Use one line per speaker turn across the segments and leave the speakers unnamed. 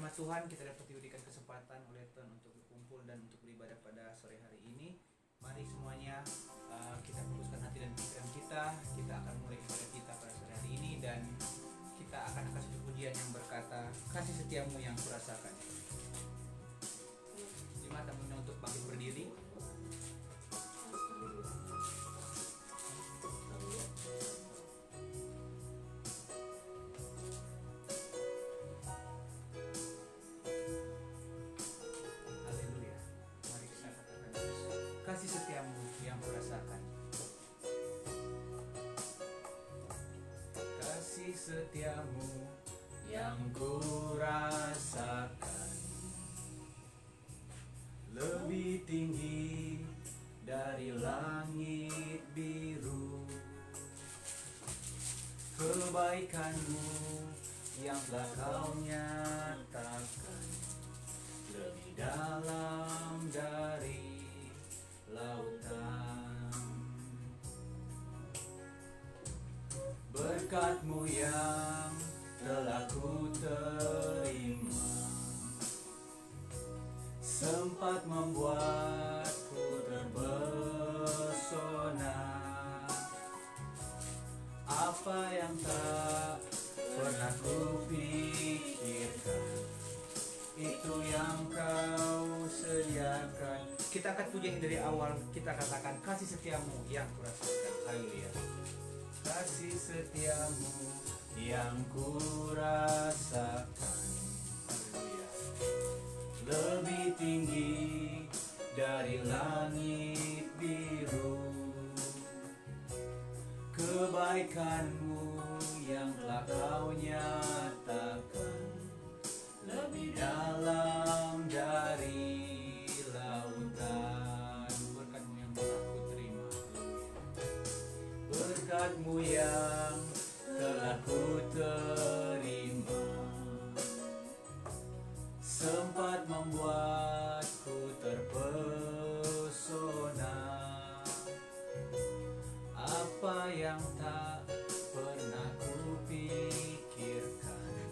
nama Tuhan kita dapat diberikan kesempatan oleh Tuhan untuk berkumpul dan untuk beribadah pada sore hari ini. Mari semuanya kita fokuskan hati dan pikiran kita. Kita akan mulai ibadah kita pada sore hari ini dan kita akan kasih pujian yang berkata, kasih setiamu yang kurasakan. Jemaat tamunya untuk bangkit berdiri. Haleluya. Mari kita katakan, kasih setiamu yang kurasakan. Kasih setiamu yang kurasakan lebih tinggi dari langit biru. Kebaikanmu yang telah kau nyatakan lebih dalam dari lautan. Berkat-Mu yang telah ku terima sempat membuatku terpesona. Apa yang tak pernah ku pikirkan, itu yang kau sediakan. Kita akan pujian dari awal, kita katakan kasih setiamu yang kurasakan. Haleluya. Kasih setiamu yang kurasakan, haleluya, lebih tinggi dari langit biru. Kebaikan-Mu yang telah kau nyatakan lebih dalam dari lautan. Berkat-Mu yang telah ku terima, berkat-Mu yang telah ku terima sempat membuatku terpesona. Apa yang tak pernah ku pikirkan,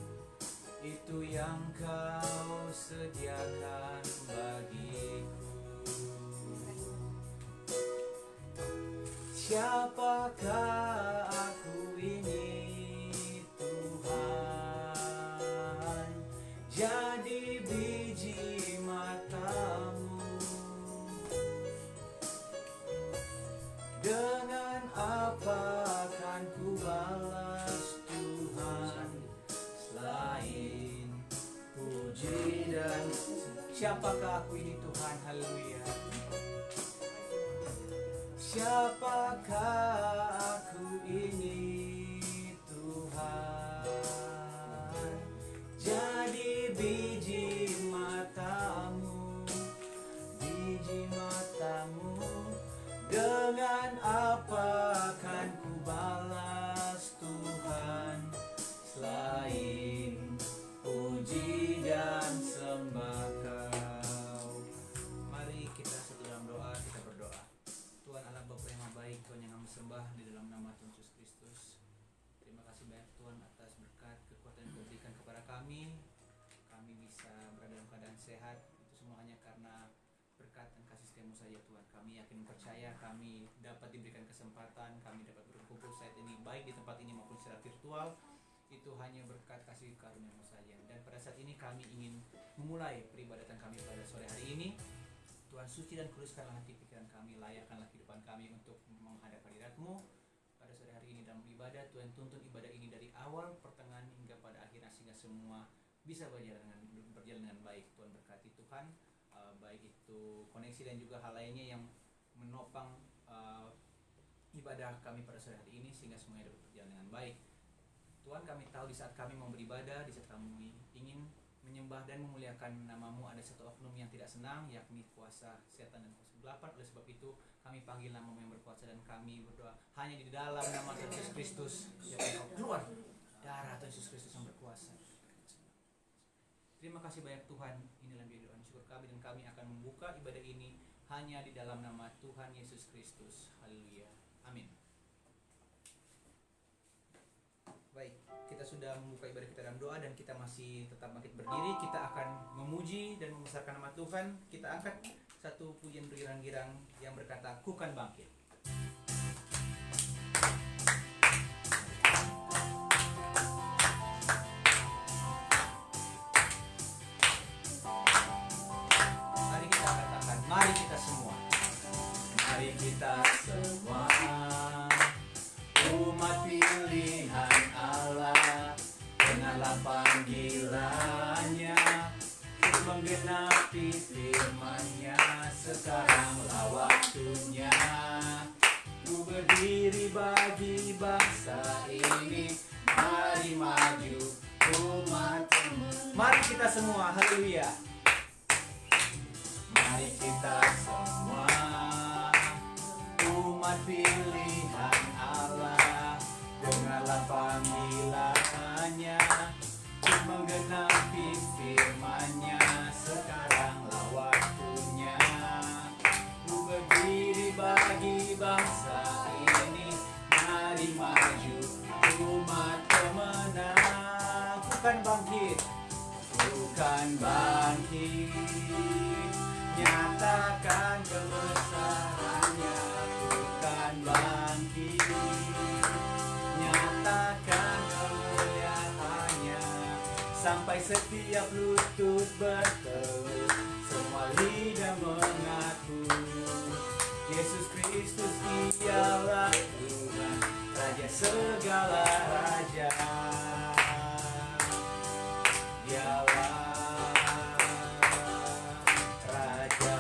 itu yang kau sediakan bagiku. Siapakah aku ini Tuhan, jadi biji mata-Mu. Dengan apa akan ku balas Tuhan selain puji dan siapakah aku ini Tuhan, haleluya. Siapakah aku ini Tuhan, jadi biji mata-Mu, biji mata-Mu. Dengan apa akan ku balas Tuhan selain puji dan sembah Kau. Mari kita satu dalam doa, kita berdoa. Tuhan Allah Bapa yang baik, Tuhan yang kami sembah di dalam nama Tuhan Yesus Kristus. Terima kasih banyak Tuhan atas berkat kekuatan yang Kau berikan kepada kami. Kami bisa berada dalam keadaan sehat, itu semua hanya karena berkat dan kasih setiamu saja Tuhan. Kami yakin percaya kami dapat diberikan kesempatan, kami dapat berkumpul saat ini baik di tempat ini maupun secara virtual, itu hanya berkat kasih karunia-Mu saja. Dan pada saat ini kami ingin memulai peribadatan kami pada sore hari ini. Tuhan suci dan kuduskanlah hati pikiran kami, layakkanlah kehidupan kami untuk menghadap hadirat-Mu pada sore hari ini dalam ibadah. Tuhan tuntun ibadah ini dari awal, pertengahan hingga pada akhirnya sehingga semua bisa berjalan dengan baik. Tuhan berkati Tuhan, baik itu koneksi dan juga hal lainnya yang menopang ibadah kami pada sore hari ini sehingga semuanya dapat berjalan dengan baik. Tuhan, kami tahu di saat kami mau beribadah, di saat kami ingin menyembah dan memuliakan nama-Mu, ada satu oknum yang tidak senang, yakni kuasa setan dan kuasa kegelapan. Oleh sebab itu kami panggil nama-Mu yang berkuasa dan kami berdoa hanya di dalam nama Tuhan Yesus Kristus. Ya, keluar darah Tuhan Yesus Kristus yang berkuasa. Terima kasih banyak Tuhan, inilah doa syukur kami dan kami akan membuka ibadah ini hanya di dalam nama Tuhan Yesus Kristus. Haleluya. Amin. Baik, kita sudah membuka ibadah kita dalam doa dan kita masih tetap bangkit berdiri, kita akan memuji dan membesarkan nama Tuhan. Kita angkat satu pujian bergirang-girang yang berkata, "Ku kan bangkit." Mari kita katakan, mari kita semua. Mari kita semua umat pilihan Allah, dengarlah panggilannya untuk menggenapi firman-Nya. Sekaranglah waktunya ku berdiri bagi bangsa ini. Mari maju umat. Mari kita semua, haleluya. Mari kita semua umat pilihan Allah, dengarlah panggilannya untuk menggenapi firman-Nya. Sekaranglah waktunya ku berdiri bagi bangsa ini. Mari maju umat pemenang. Bukan bangkit, bukan bangkit, nyatakan kebesarannya. Bukan bangkit, nyatakan kemuliaannya. Sampai setiap lutut bertelut, semua lidah mengaku Yesus Kristus ialah Tuhan, Raja segala raja. Dialah Raja.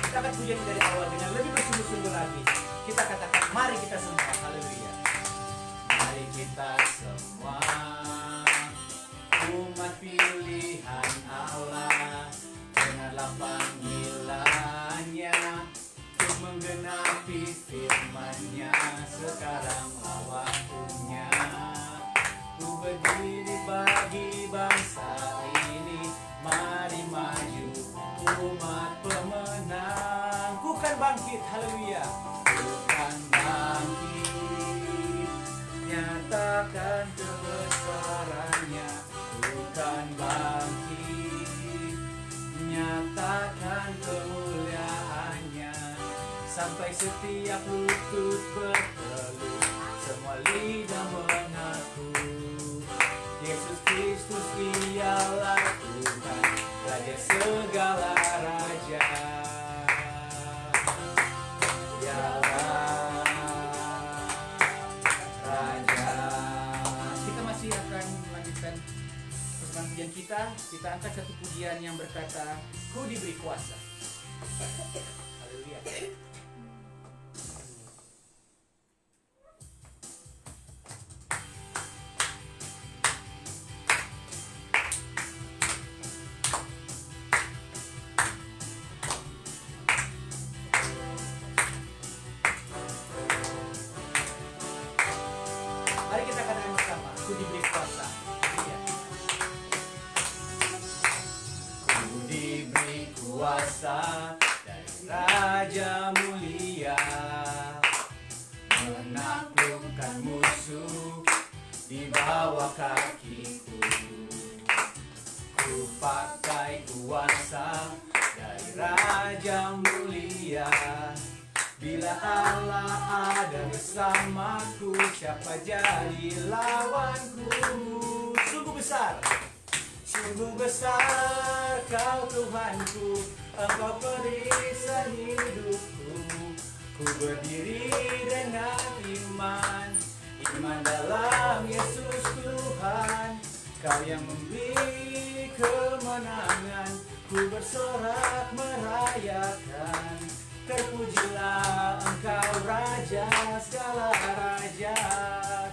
Kita akan pujian dari awal dengan lebih bersungguh-sungguh lagi. Kita katakan, mari kita semua, haleluya. Mari kita semua umat pilihan Allah, dengarlah panggilannya untuk menggenapi firman-Nya. Sekaranglah waktunya ku berdiri bagi bangsa ini. Mari maju umat pemenang. Ku kan bangkit, haleluya. Ku kan bangkit, nyatakan kebesarannya. Ku kan bangkit, nyatakan kemuliaannya. Sampai setiap lutut bertelut, semua lidah mengaku Yesus Kristus ialah Tuhan, Raja segala raja. Dialah Raja. Kita masih akan melanjutkan persembahan pujian kita. Kita angkat satu pujian yang berkata, "Ku diberi kuasa." Haleluya. Mari kita katakan bersama, ku diberi kuasa. Iya. Ku diberi kuasa dari Raja mulia, menaklukkan musuh di bawah kakiku. Ku pakai kuasa dari Raja mulia. Bila Allah ada bersamaku, siapa jadi lawanku? Sungguh besar Kau Tuhanku, Engkau perisan hidupku. Ku berdiri dengan iman dalam Yesus Tuhan. Kau yang memberi kemenangan, ku bersorak merayakan. Terpujilah Engkau Raja segala raja.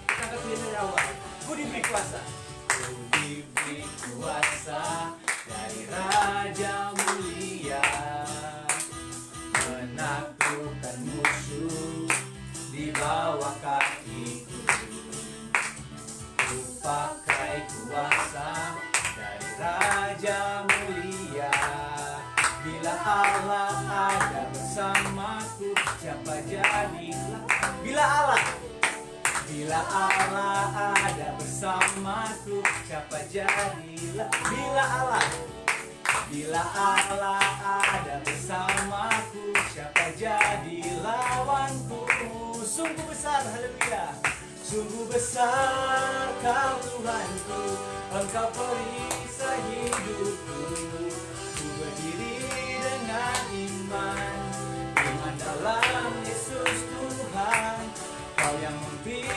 Kita katakan dari awal, ku diberi kuasa. Ku diberi kuasa dari Raja mulia, menaklukkan musuh di bawah kakiku. Ku pakai kuasa dari Raja mulia. Bila Allah ada bersamaku, siapa jadi? Bila Allah Bila Allah ada bersamaku, siapa jadilah. Bila Allah ada bersamaku, siapa jadi lawanku. Sungguh besar, haleluya. Sungguh besar kau Tuhanku, Engkau perisai hidupku. Ku berdiri dengan iman dalam Yesus Tuhan. Kau yang memberi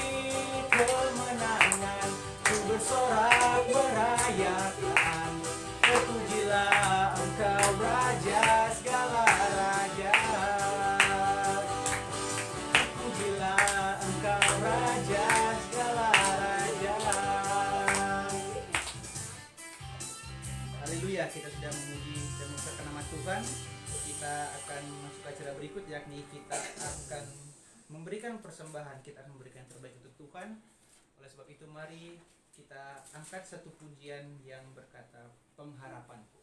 kemenangan, ku bersorak merayakan. Terpujilah Engkau Raja segala raja. Terpujilah Engkau Raja segala raja. Haleluya, kita sudah memuji dan mengucapkan nama Tuhan. Kita akan masuk ke acara berikut, yakni kita akan memberikan persembahan. Kita akan memberikan yang terbaik untuk Tuhan. Oleh sebab itu mari kita angkat satu pujian yang berkata pengharapanku.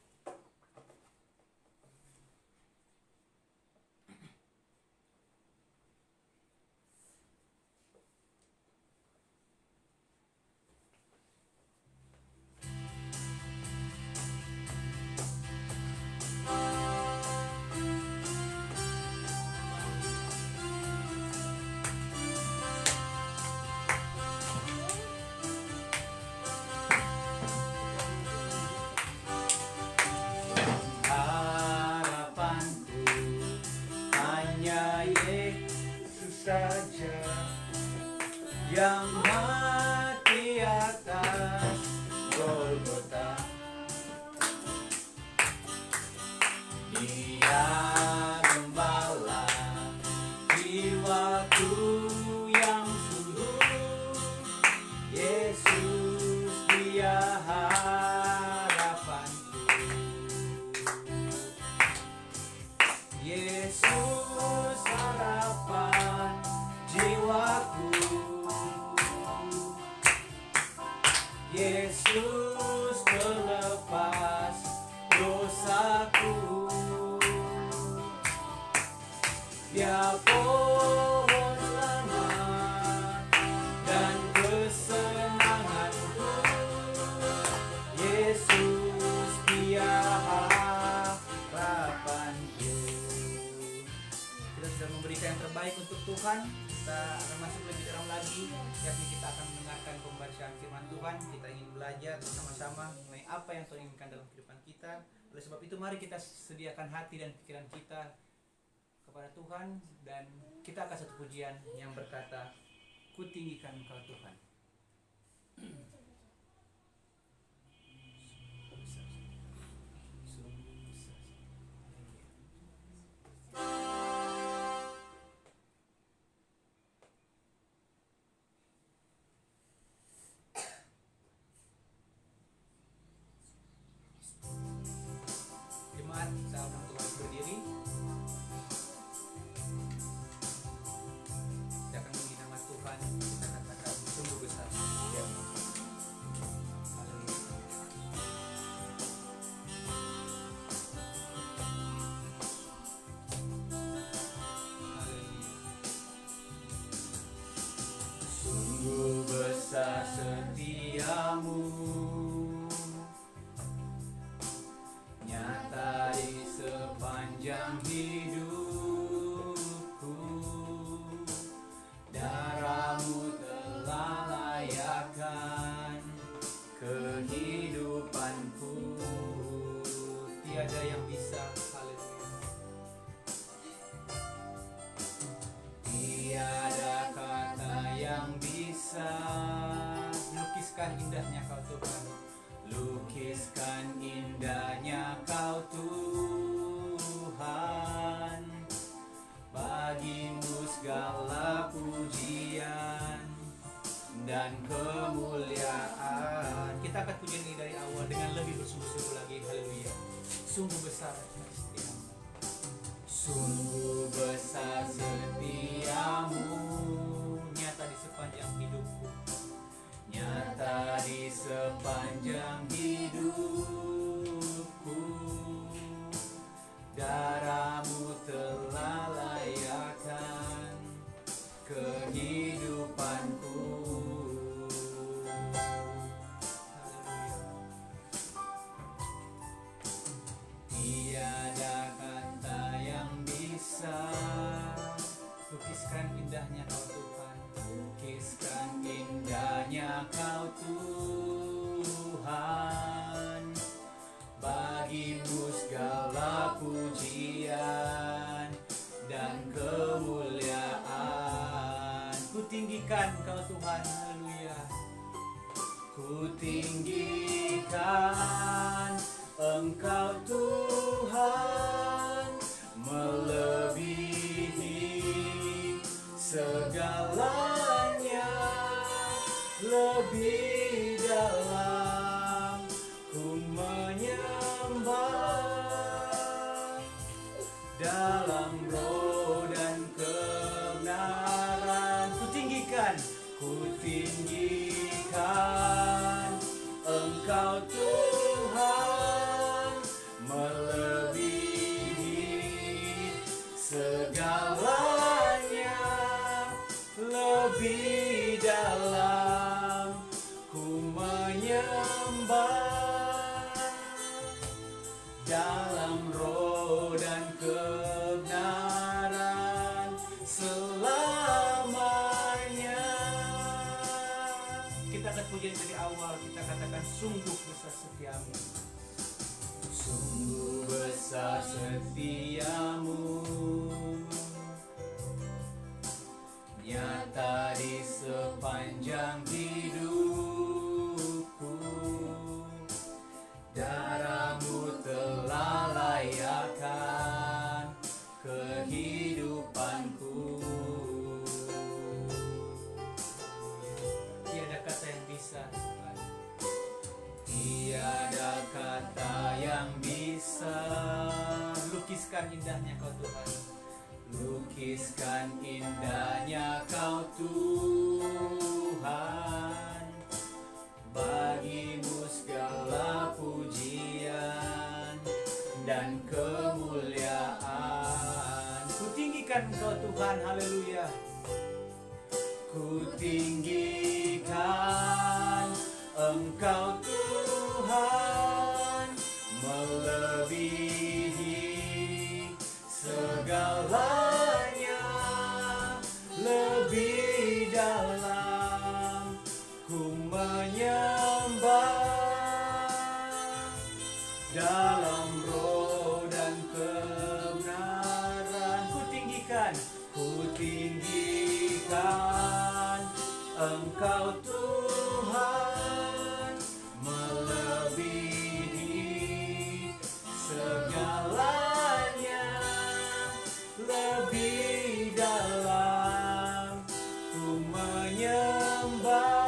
Saja yang mati atas Golgota, Dia gembala jiwaku yang suluk. Yesus Dia harapanku. Yesus harapan jiwaku. Yesus pelepas dosaku. Dia pohon selamat dan kesenanganku. Yesus Dia harapanku. Kita sudah memberikan yang terbaik untuk Tuhan. Kita akan masuk lebih dalam lagi, yakni kita akan mendengarkan pembacaan firman Tuhan. Kita ingin belajar bersama-sama mengenai apa yang Tuhan inginkan dalam kehidupan kita. Oleh sebab itu mari kita sediakan hati dan pikiran kita kepada Tuhan, dan kita akan satu pujian yang berkata, ku tinggikan Engkau Tuhan. Sama Tuhan berdiri. Kita akan memuji nama Tuhan. Kita katakan sungguh besar. Ya. Haleluya. Haleluya. Sungguh besar setiamu, nyata di sepanjang hidupku. Darahmu telah layakkan kehidupanku. Tiada yang bisa, haleluya. Tiada kata yang bisa lukiskan indahnya Kau Tuhan. Lukiskan indahnya Kau Tuhan. Bagimu segala pujian dan kemuliaan. Kita akan pujian ini dari awal dengan lebih bersungguh-sungguh lagi. Haleluya. Sungguh besar setiamu. Sungguh besar setiamu, nyata di sepanjang hidupku. Nyata di sepanjang hidupku. Darahmu telah layakkan kehidupanku. tinggikan Engkau Tuhan, melebihi segalanya, lebih dalam ku menyembah, dalam roh dan kebenaran ku tinggikan Engkau Tuhan, melebihi segalanya, lebih dalam ku menyembah, dalam roh dan kebenaran selamanya. Kita akan pujian dari awal, kita katakan sungguh besar setiamu. Sungguh besar setiamu, nyata di sepanjang hidupku. Darahmu telah layakkan kehidupanku. Tiada kata yang bisa, Tuhan. Tiada kata yang bisa lukiskan indahnya Kau Tuhan. Lukiskan indahnya Kau Tuhan. Bagimu segala pujian dan kemuliaan. Ku tinggikan Engkau Tuhan, haleluya. Ku tinggikan Engkau Tuhan, melebihi segalanya, lebih dalam ku menyembah, dalam roh dan kebenaran ku tinggikan Engkau Tuhan, melebihi segalanya, lebih dalam ku menyembah,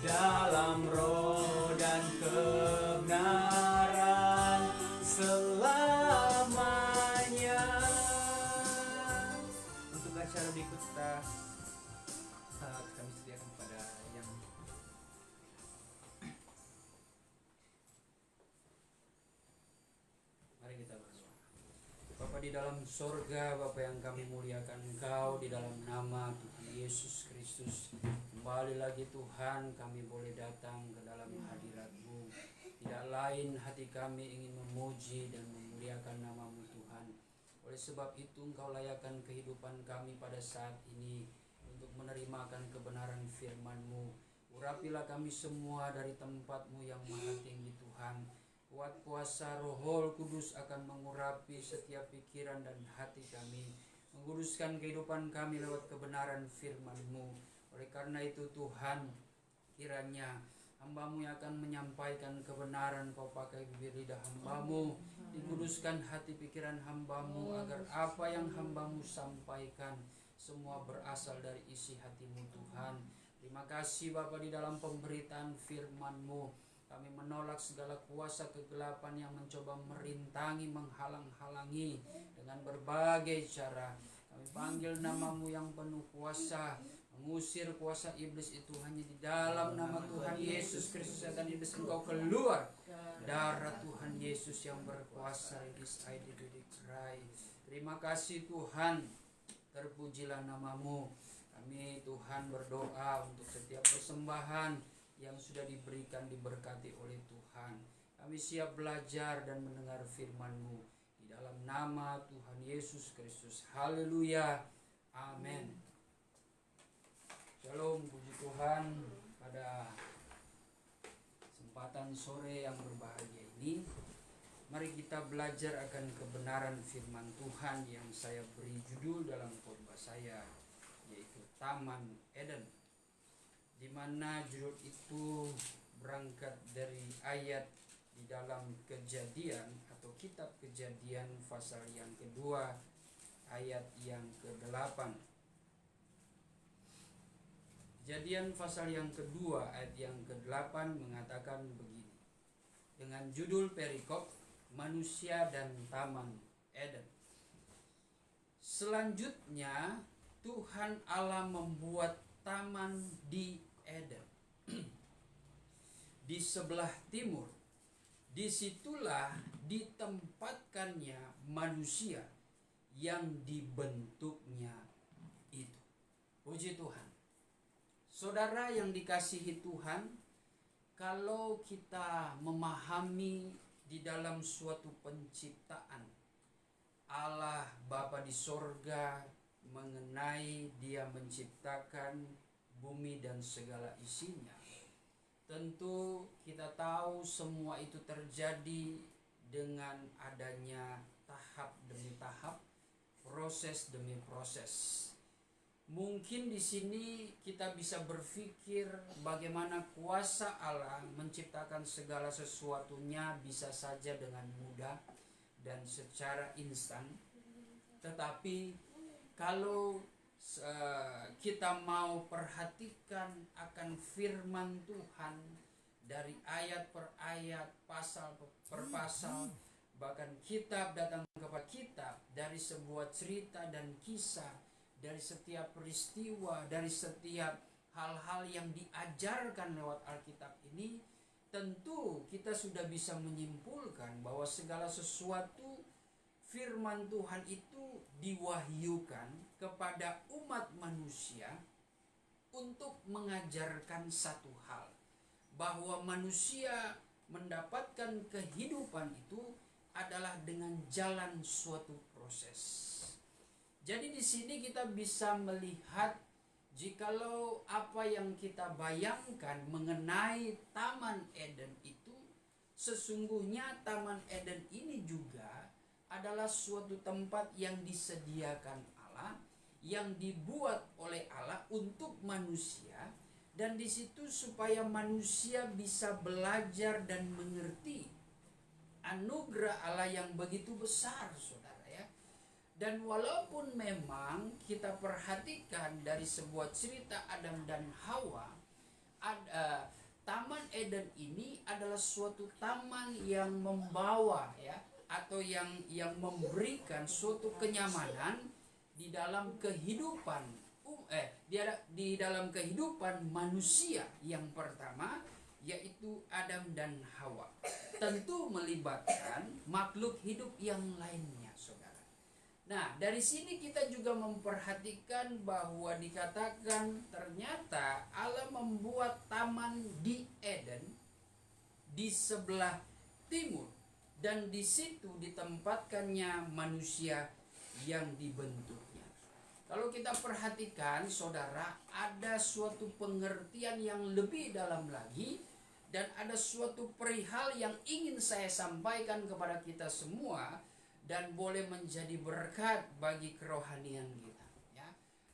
dalam roh dan kebenaran selamanya. Untuk acara berikut kami sediakan pada yang mari kita berdoa. Bapa di dalam sorga, Bapa yang kami muliakan Engkau di dalam nama Tuhan Yesus Kristus. Kembali lagi Tuhan, kami boleh datang ke dalam hadirat-Mu. Tidak lain hati kami ingin memuji dan memuliakan nama-Mu Tuhan. Oleh sebab itu Engkau layakkan kehidupan kami pada saat ini untuk menerimakan kebenaran firman-Mu. Urapilah kami semua dari tempat-Mu yang maha tinggi Tuhan. Kuat kuasa Roh Kudus akan mengurapi setiap pikiran dan hati kami, menguduskan kehidupan kami lewat kebenaran firman-Mu. Oleh karena itu Tuhan, kiranya hamba-Mu yang akan menyampaikan kebenaran Kau pakai bibir lidah hamba-Mu, dikuduskan hati pikiran hamba-Mu, agar apa yang hamba-Mu sampaikan semua berasal dari isi hati-Mu Tuhan. Terima kasih Bapa di dalam pemberitaan firman-Mu. Kami menolak segala kuasa kegelapan yang mencoba merintangi, menghalang-halangi dengan berbagai cara. Kami panggil nama-Mu yang penuh kuasa, mengusir kuasa iblis itu hanya di dalam nama Tuhan Yesus Kristus. Dan iblis Engkau keluar. Darah Tuhan Yesus yang berkuasa. Terima kasih Tuhan. Terpujilah nama-Mu. Kami Tuhan berdoa untuk setiap persembahan yang sudah diberikan, diberkati oleh Tuhan. Kami siap belajar dan mendengar firman-Mu di dalam nama Tuhan Yesus Kristus. Haleluya. Amin. Shalom, puji Tuhan. Pada kesempatan sore yang berbahagia ini, mari kita belajar akan kebenaran firman Tuhan yang saya beri judul dalam khotbah saya, yaitu Taman Eden.
di mana judul itu berangkat dari ayat di dalam Kejadian atau kitab Kejadian pasal yang kedua ayat yang ke-8. Kejadian pasal yang kedua ayat yang ke-8 mengatakan begini, dengan judul perikop manusia dan Taman Eden. Selanjutnya Tuhan Allah membuat taman di Eden di sebelah timur. Disitulah ditempatkannya manusia yang dibentuknya itu. Puji Tuhan. Saudara yang dikasihi Tuhan, kalau kita memahami di dalam suatu penciptaan Allah Bapa di sorga mengenai Dia menciptakan bumi dan segala isinya, tentu kita tahu semua itu terjadi dengan adanya tahap demi tahap, proses demi proses. Mungkin di sini kita bisa berpikir bagaimana kuasa Allah menciptakan segala sesuatunya bisa saja dengan mudah dan secara instan. Tetapi kalau kita mau perhatikan akan firman Tuhan dari ayat per ayat, pasal per pasal, bahkan kitab datang kepada kitab, dari sebuah cerita dan kisah, dari setiap peristiwa, dari setiap hal-hal yang diajarkan lewat Alkitab ini, tentu kita sudah bisa menyimpulkan bahwa segala sesuatu firman Tuhan itu diwahyukan kepada umat manusia untuk mengajarkan satu hal, bahwa manusia mendapatkan kehidupan itu adalah dengan jalan suatu proses. Jadi di sini kita bisa melihat jikalau apa yang kita bayangkan mengenai Taman Eden itu, sesungguhnya Taman Eden ini juga adalah suatu tempat yang disediakan Allah, yang dibuat oleh Allah untuk manusia, dan di situ supaya manusia bisa belajar dan mengerti anugerah Allah yang begitu besar, saudara. Dan walaupun memang kita perhatikan dari sebuah cerita Adam dan Hawa, Taman Eden ini adalah suatu taman yang membawa atau yang memberikan suatu kenyamanan di dalam kehidupan di dalam kehidupan manusia yang pertama, yaitu Adam dan Hawa. Tentu melibatkan makhluk hidup yang lainnya, saudara. Nah, dari sini kita juga memperhatikan bahwa dikatakan ternyata Allah membuat taman di Eden di sebelah timur, dan di situ ditempatkannya manusia yang dibentuknya. Kalau kita perhatikan, saudara, ada suatu pengertian yang lebih dalam lagi, dan ada suatu perihal yang ingin saya sampaikan kepada kita semua, dan boleh menjadi berkat bagi kerohanian kita.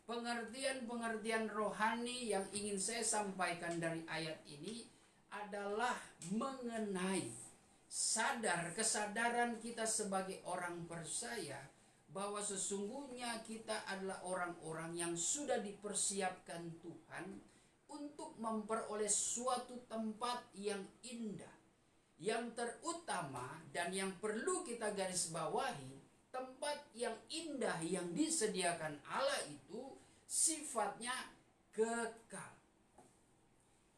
Pengertian-pengertian rohani yang ingin saya sampaikan dari ayat ini adalah mengenai kesadaran kita sebagai orang percaya bahwa sesungguhnya kita adalah orang-orang yang sudah dipersiapkan Tuhan untuk memperoleh suatu tempat yang indah. Yang terutama dan yang perlu kita garis bawahi, tempat yang indah yang disediakan Allah itu sifatnya kekal.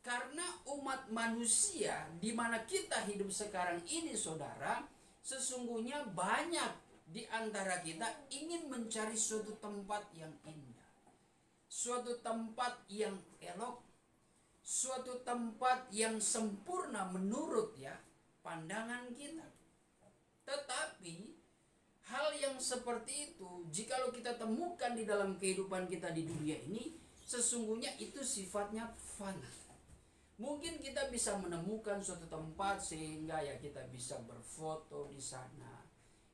Karena umat manusia di mana kita hidup sekarang ini, saudara, sesungguhnya banyak di antara kita ingin mencari suatu tempat yang indah, suatu tempat yang elok, suatu tempat yang sempurna menurut pandangan kita. Tetapi hal yang seperti itu jikalau kita temukan di dalam kehidupan kita di dunia ini, sesungguhnya itu sifatnya fana. Mungkin kita bisa menemukan suatu tempat sehingga kita bisa berfoto di sana,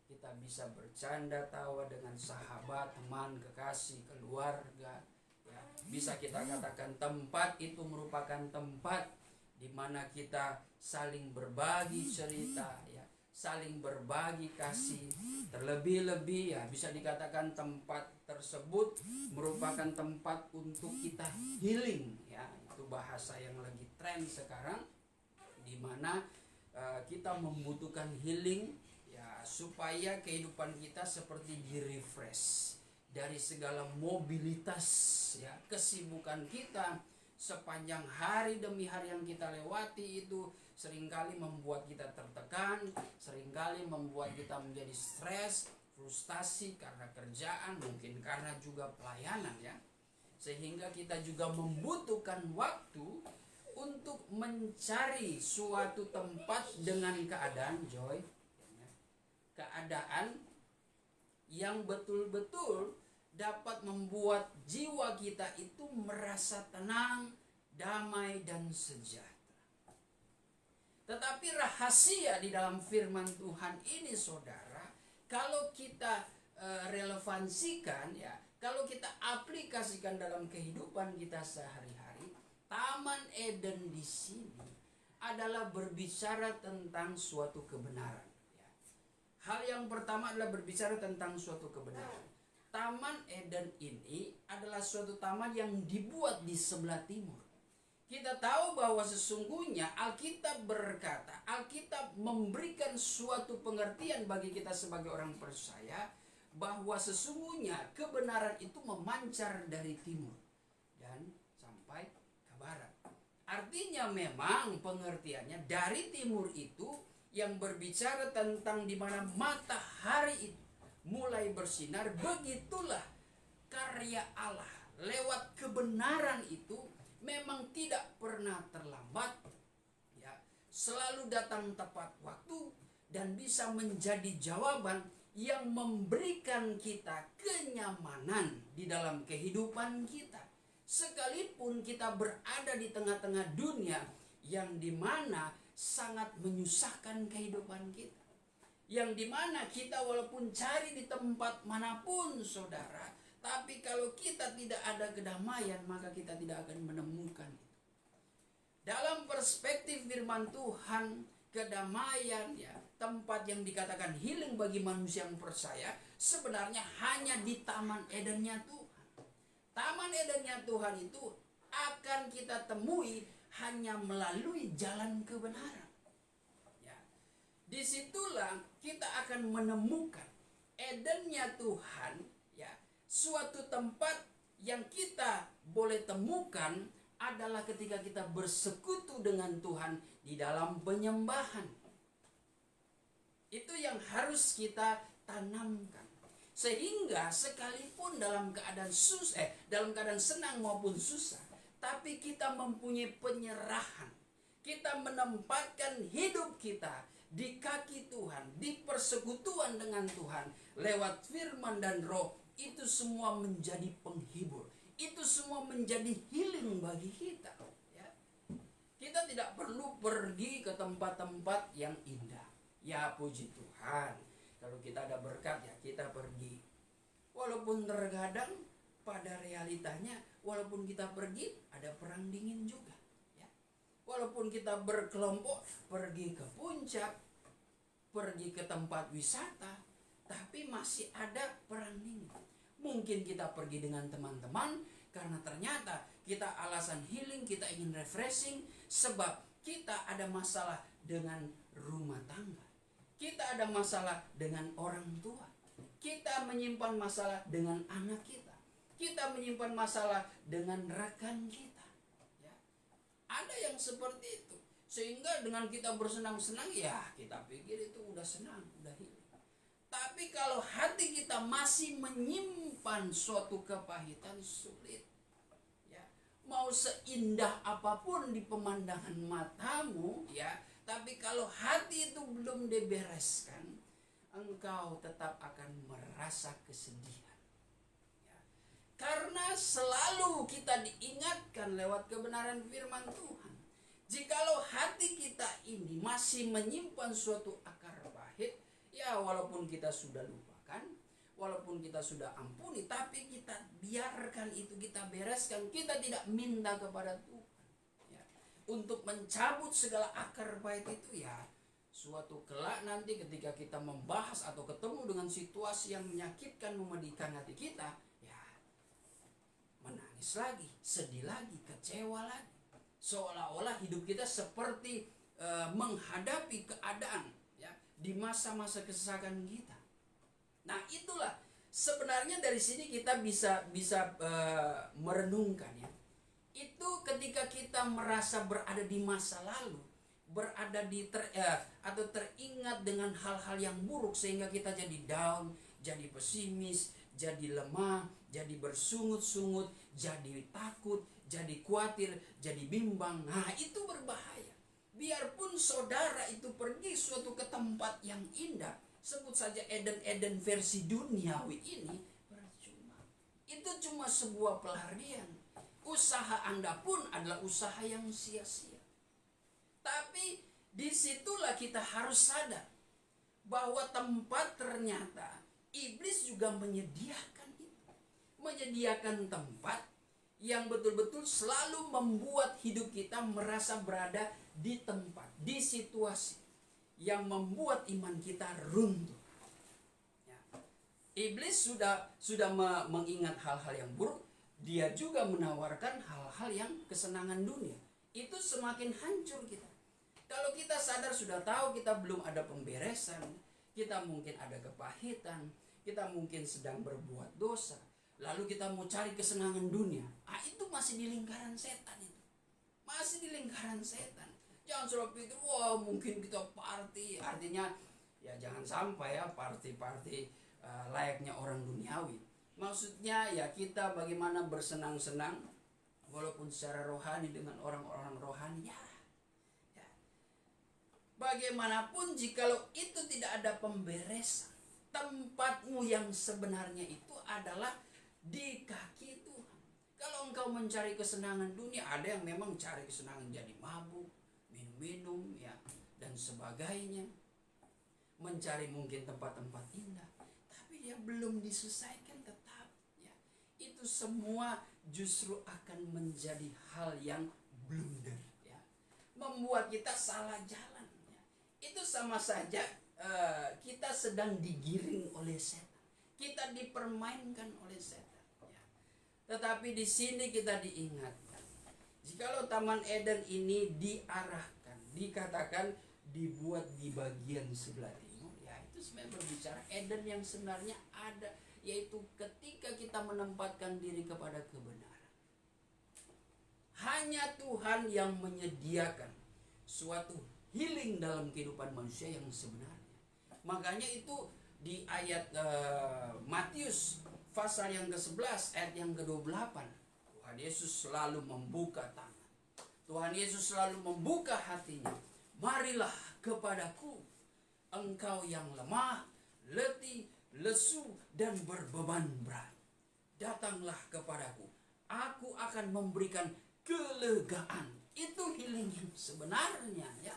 kita bisa bercanda tawa dengan sahabat, teman, kekasih, keluarga, Bisa kita katakan tempat itu merupakan tempat di mana kita saling berbagi cerita, ya, saling berbagi kasih. Terlebih-lebih ya bisa dikatakan tempat tersebut merupakan tempat untuk kita healing, ya. Itu bahasa yang lagi tren sekarang, di mana kita membutuhkan healing, ya, supaya kehidupan kita seperti di-refresh dari segala mobilitas, ya, kesibukan kita sepanjang hari demi hari yang kita lewati. Itu seringkali membuat kita tertekan, seringkali membuat kita menjadi stres, frustasi karena kerjaan, mungkin karena juga pelayanan, ya. Sehingga kita juga membutuhkan waktu untuk mencari suatu tempat dengan keadaan joy, keadaan yang betul-betul dapat membuat jiwa kita itu merasa tenang, damai, dan sejahtera. Tetapi rahasia di dalam firman Tuhan ini, saudara, kalau kita relevansikan, ya, kalau kita aplikasikan dalam kehidupan kita sehari-hari, Taman Eden di sini adalah berbicara tentang suatu kebenaran. Ya. Hal yang pertama adalah berbicara tentang suatu kebenaran. Taman Eden ini adalah suatu taman yang dibuat di sebelah timur. Kita tahu bahwa sesungguhnya Alkitab berkata, Alkitab memberikan suatu pengertian bagi kita sebagai orang percaya, bahwa sesungguhnya kebenaran itu memancar dari timur dan sampai ke barat. Artinya memang pengertiannya dari timur itu yang berbicara tentang di mana matahari itu mulai bersinar. Begitulah karya Allah lewat kebenaran itu memang tidak pernah terlambat, ya, selalu datang tepat waktu dan bisa menjadi jawaban yang memberikan kita kenyamanan di dalam kehidupan kita. Sekalipun kita berada di tengah-tengah dunia yang dimana sangat menyusahkan kehidupan kita, yang dimana kita walaupun cari di tempat manapun, saudara, tapi kalau kita tidak ada kedamaian, maka kita tidak akan menemukan itu. Dalam perspektif firman Tuhan, kedamaian, ya, tempat yang dikatakan healing bagi manusia yang percaya, sebenarnya hanya di Taman Edennya Tuhan. Taman Edennya Tuhan itu akan kita temui hanya melalui jalan kebenaran. Ya. Disitulah kita akan menemukan Edennya Tuhan, ya. Suatu tempat yang kita boleh temukan adalah ketika kita bersekutu dengan Tuhan di dalam penyembahan. Itu yang harus kita tanamkan. Sehingga sekalipun dalam keadaan dalam keadaan senang maupun susah, tapi kita mempunyai penyerahan. Kita menempatkan hidup kita di kaki Tuhan, di persekutuan dengan Tuhan lewat firman dan roh. Itu semua menjadi penghibur. Itu semua menjadi healing bagi kita, ya. Kita tidak perlu pergi ke tempat-tempat yang indah. Ya, puji Tuhan, kalau kita ada berkat, ya, kita pergi. Walaupun terkadang pada realitanya, walaupun kita pergi, ada perang dingin juga, ya. Walaupun kita berkelompok pergi ke puncak, pergi ke tempat wisata, tapi masih ada perang dingin. Mungkin kita pergi dengan teman-teman karena ternyata kita alasan healing, kita ingin refreshing, sebab kita ada masalah dengan rumah tangga, kita ada masalah dengan orang tua, kita menyimpan masalah dengan anak kita, kita menyimpan masalah dengan rekan kita, ya. Ada yang seperti itu, sehingga dengan kita bersenang-senang, ya, kita pikir itu udah senang, udah healing. Tapi kalau hati kita masih menyimpan suatu kepahitan, sulit, ya. Mau seindah apapun di pemandangan matamu, ya, tapi kalau hati itu belum dibereskan, engkau tetap akan merasa kesedihan, ya. Karena selalu kita diingatkan lewat kebenaran firman Tuhan, jikalau hati kita ini masih menyimpan suatu akar pahit, ya, walaupun kita sudah lupakan, walaupun kita sudah ampuni, tapi kita biarkan itu, kita bereskan, kita tidak minta kepada Tuhan ya, untuk mencabut segala akar pahit itu ya. Suatu kelak nanti ketika kita membahas atau ketemu dengan situasi yang menyakitkan, memedihkan hati kita, ya menangis lagi, sedih lagi, kecewa lagi, seolah-olah hidup kita seperti menghadapi keadaan ya di masa-masa kesesakan kita. Nah itulah sebenarnya dari sini kita bisa merenungkan ya. Itu ketika kita merasa berada di masa lalu, berada di atau teringat dengan hal-hal yang buruk sehingga kita jadi down, jadi pesimis, jadi lemah, jadi bersungut-sungut, jadi takut, jadi khawatir, jadi bimbang. Nah itu berbahaya. Biarpun saudara itu pergi suatu ke tempat yang indah, sebut saja Eden-Eden versi duniawi ini, percuma. Itu cuma sebuah pelarian. Usaha Anda pun adalah usaha yang sia-sia. Tapi disitulah kita harus sadar bahwa tempat ternyata iblis juga menyediakan itu. Menyediakan tempat yang betul-betul selalu membuat hidup kita merasa berada di tempat, di situasi yang membuat iman kita runtuh. Ya. Iblis sudah mengingat hal-hal yang buruk, dia juga menawarkan hal-hal yang kesenangan dunia. Itu semakin hancur kita. Kalau kita sadar sudah tahu kita belum ada pemberesan, kita mungkin ada kepahitan, kita mungkin sedang berbuat dosa, lalu kita mau cari kesenangan dunia. Itu masih di lingkaran setan itu. Masih di lingkaran setan. Jangan selalu pikir, wah mungkin kita party. Artinya ya jangan sampai ya party-party layaknya orang duniawi. Maksudnya ya kita bagaimana bersenang-senang walaupun secara rohani dengan orang-orang rohani ya. Bagaimanapun jikalau itu tidak ada pemberesan, tempatmu yang sebenarnya itu adalah di kaki Tuhan. Kalau engkau mencari kesenangan dunia, ada yang memang cari kesenangan jadi mabuk, minum-minum ya dan sebagainya, mencari mungkin tempat-tempat indah, tapi dia belum diselesaikan tetap ya. Itu semua justru akan menjadi hal yang blunder ya, membuat kita salah jalan ya. Itu sama saja kita sedang digiring oleh setan, kita dipermainkan oleh setan ya. Tetapi di sini kita diingatkan, jikalau Taman Eden ini diarahkan, dikatakan dibuat di bagian sebelah timur, ya itu sebenarnya berbicara Eden yang sebenarnya ada, yaitu ketika kita menempatkan diri kepada kebenaran. Hanya Tuhan yang menyediakan suatu healing dalam kehidupan manusia yang sebenarnya. Makanya itu di ayat Matius pasal yang ke-11 ayat yang ke-28, Tuhan Yesus selalu membuka tangan, Tuhan Yesus selalu membuka hatinya. Marilah kepadaku engkau yang lemah, letih, lesu dan berbeban berat. Datanglah kepadaku, aku akan memberikan kelegaan. Itu healing yang sebenarnya ya.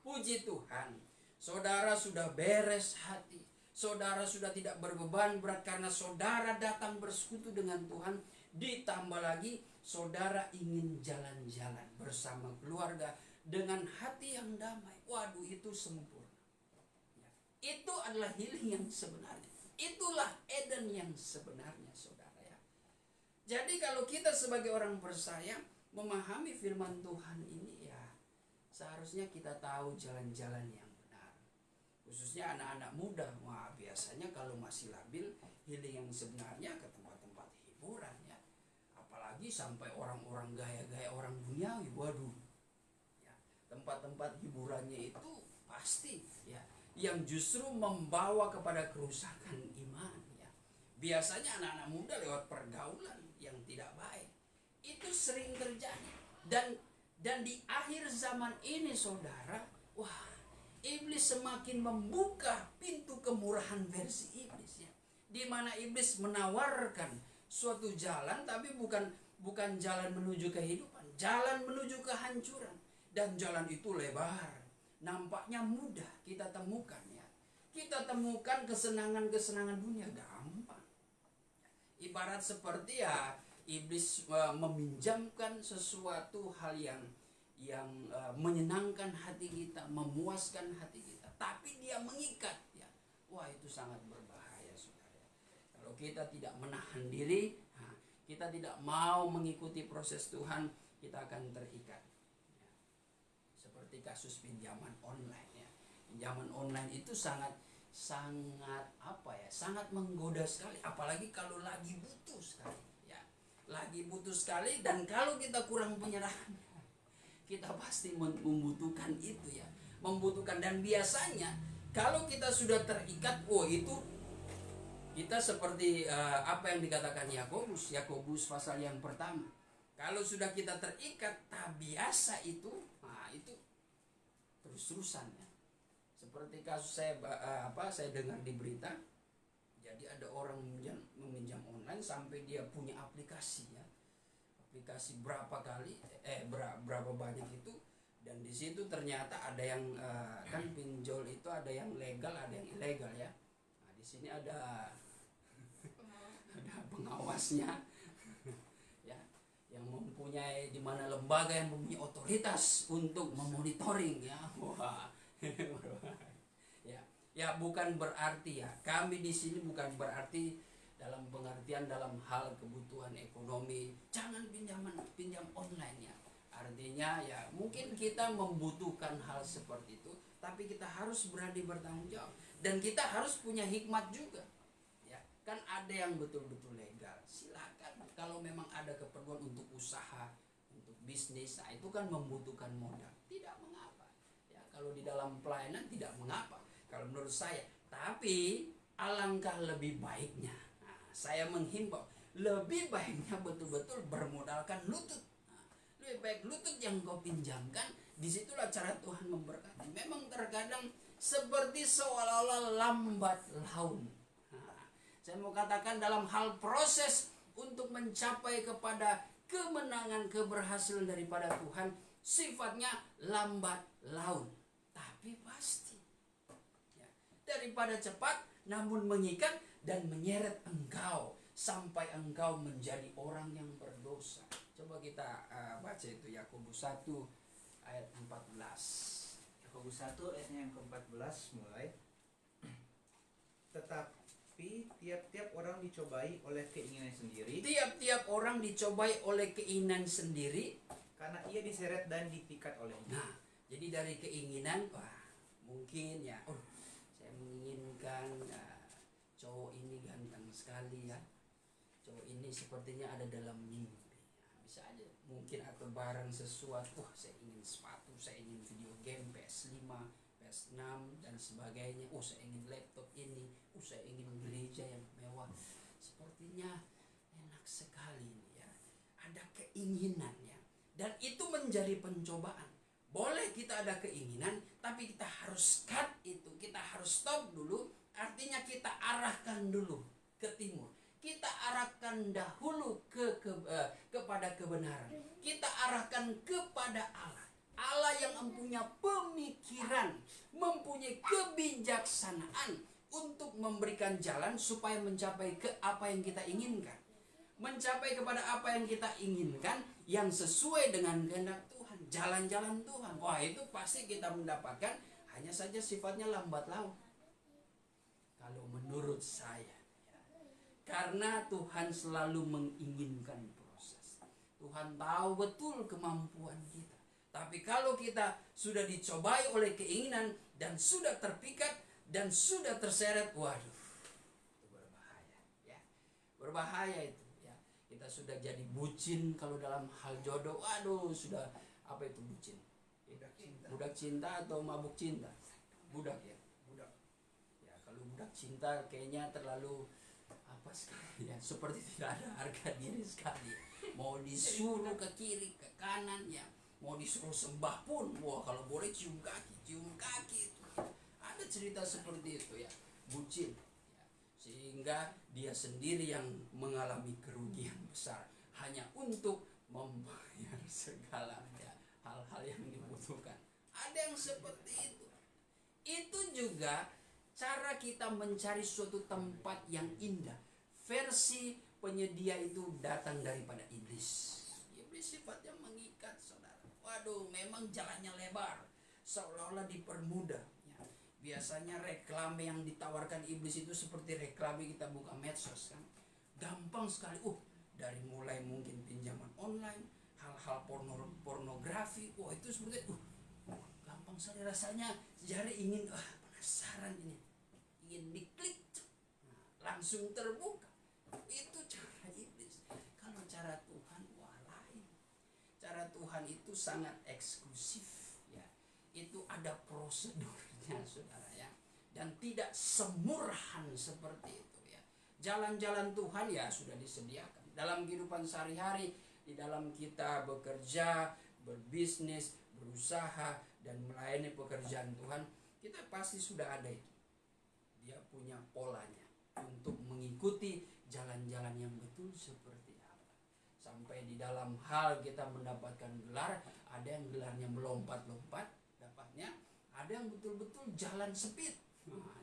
Puji Tuhan, saudara sudah beres hati, saudara sudah tidak berbeban berat karena saudara datang bersekutu dengan Tuhan. Ditambah lagi saudara ingin jalan-jalan bersama keluarga dengan hati yang damai. Waduh, itu sempurna ya. Itu adalah healing yang sebenarnya. Itulah Eden yang sebenarnya saudara ya. Jadi kalau kita sebagai orang percaya memahami firman Tuhan ini ya, seharusnya kita tahu jalan-jalan yang benar. Khususnya anak-anak muda, wah biasanya kalau masih labil, healing yang sebenarnya ke tempat-tempat hiburan ya. Apalagi sampai orang-orang gaya-gaya orang duniawi, waduh. Ya, tempat-tempat hiburannya itu pasti ya, yang justru membawa kepada kerusakan iman ya. Biasanya anak-anak muda lewat pergaulan yang tidak baik. Itu sering terjadi. Dan di akhir zaman ini saudara, wah, iblis semakin membuka pintu kemurahan versi iblis ya. Di mana iblis menawarkan suatu jalan, tapi bukan jalan menuju kehidupan, jalan menuju kehancuran. Dan jalan itu lebar, nampaknya mudah kita temukan ya. Kita temukan kesenangan-kesenangan dunia gampang. Ibarat seperti ya iblis meminjamkan sesuatu hal yang menyenangkan hati kita, memuaskan hati kita, tapi dia mengikat ya. Wah, itu sangat berbahaya, saudara. Kalau kita tidak menahan diri, kita tidak mau mengikuti proses Tuhan, kita akan terikat ya. Seperti kasus pinjaman online ya. Pinjaman online itu sangat sangat menggoda sekali, apalagi kalau lagi butuh sekali ya. Lagi butuh sekali, dan kalau kita kurang penyerahan, kita pasti membutuhkan itu ya, membutuhkan. Dan biasanya kalau kita sudah terikat, itu kita seperti apa yang dikatakan Yakobus pasal yang pertama. Kalau sudah kita terikat, tak biasa itu terus-terusan ya. Seperti kasus saya dengar di berita, jadi ada orang meminjam online sampai dia punya aplikasi ya. Aplikasi berapa banyak itu, dan di situ ternyata ada yang kan pinjol itu ada yang legal, ada yang ilegal ya. Nah, di sini ada pengawasnya ya, yang mempunyai, di mana lembaga yang mempunyai otoritas untuk memonitoring ya. Wah. ya bukan berarti ya, kami di sini bukan berarti dalam pengertian dalam hal kebutuhan ekonomi jangan pinjam online ya. Artinya ya mungkin kita membutuhkan hal seperti itu, tapi kita harus berani bertanggung jawab, dan kita harus punya hikmat juga ya. Kan ada yang betul-betul legal, silakan. Kalau memang ada keperluan untuk usaha, untuk bisnis, nah itu kan membutuhkan modal, tidak mengapa ya. Kalau di dalam pelayanan tidak mengapa kalau menurut saya, tapi alangkah lebih baiknya, saya menghimbau, lebih baiknya betul-betul bermodalkan lutut. Lebih baik lutut yang kau pinjamkan, disitulah cara Tuhan memberkati. Memang terkadang seperti seolah-olah lambat laun. Saya mau katakan dalam hal proses untuk mencapai kepada kemenangan, keberhasilan daripada Tuhan, sifatnya lambat laun, tapi pasti. Ya, daripada cepat namun mengikat dan menyeret engkau sampai engkau menjadi orang yang berdosa. Coba kita baca itu Yakobus 1 ayat 14.
Yakobus 1 ayatnya yang ke-14 mulai. Tetapi tiap-tiap orang dicobai oleh keinginan sendiri.
Tiap-tiap orang dicobai oleh keinginan sendiri,
karena ia diseret dan dipikat olehnya.
Nah, jadi dari keinginan, mungkin ya, saya menginginkan cowok ini ganteng sekali ya, cowok ini sepertinya ada dalam mimpi ya. Bisa aja mungkin, atau barang sesuatu, saya ingin sepatu, saya ingin video game PS5, PS6 dan sebagainya, saya ingin laptop ini, saya ingin gereja yang mewah, sepertinya enak sekali ya, ada keinginannya, dan itu menjadi pencobaan. Boleh kita ada keinginan, tapi kita harus cut itu, kita harus stop dulu. Artinya kita arahkan dulu ke timur, kita arahkan dahulu kepada kebenaran, kita arahkan kepada Allah. Allah yang mempunyai pemikiran, mempunyai kebijaksanaan untuk memberikan jalan supaya mencapai ke apa yang kita inginkan, mencapai kepada apa yang kita inginkan yang sesuai dengan kehendak Tuhan, jalan-jalan Tuhan. Wah, itu pasti kita mendapatkan, hanya saja sifatnya lambat laun kalau menurut saya ya. Karena Tuhan selalu menginginkan proses. Tuhan tahu betul kemampuan kita, tapi kalau kita sudah dicobai oleh keinginan dan sudah terpikat dan sudah terseret, waduh, itu berbahaya ya. Berbahaya itu ya. Kita sudah jadi bucin kalau dalam hal jodoh. Waduh, sudah apa itu bucin? Budak cinta atau mabuk cinta? Budak ya. Kalau budak cinta kayaknya terlalu apa sekali ya, seperti tidak ada harga diri sekali. Mau disuruh ke kiri ke kanan ya, mau disuruh sembah pun, kalau boleh cium kaki itu. Ada cerita seperti itu ya, bucin ya. Sehingga dia sendiri yang mengalami kerugian besar hanya untuk membayar segala ya, hal-hal yang dibutuhkan. Ada yang seperti itu. Itu juga cara kita mencari suatu tempat yang indah, versi penyedia itu datang daripada iblis. Iblis sifatnya mengikat, saudara. Waduh, memang jalannya lebar, seolah-olah dipermudah. Ya. Biasanya reklame yang ditawarkan iblis itu seperti reklame kita buka medsos kan. Gampang sekali. Dari mulai mungkin pinjaman online, hal-hal pornografi. Wah, itu seperti gampang sekali rasanya. Jari ingin penasaran ini. Ingin diklik. Langsung terbuka. Itu cara iblis. Kalau cara Tuhan lain. Cara Tuhan itu sangat eksklusif ya. Itu ada prosedurnya, saudara ya. Dan tidak semurahan seperti itu ya. Jalan-jalan Tuhan ya sudah disediakan dalam kehidupan sehari-hari, di dalam kita bekerja, berbisnis, berusaha dan melayani pekerjaan Tuhan, kita pasti sudah ada itu. Dia punya polanya untuk mengikuti jalan-jalan yang betul seperti apa. Sampai di dalam hal kita mendapatkan gelar, ada yang gelarnya melompat-lompat dapatnya, ada yang betul-betul jalan sempit.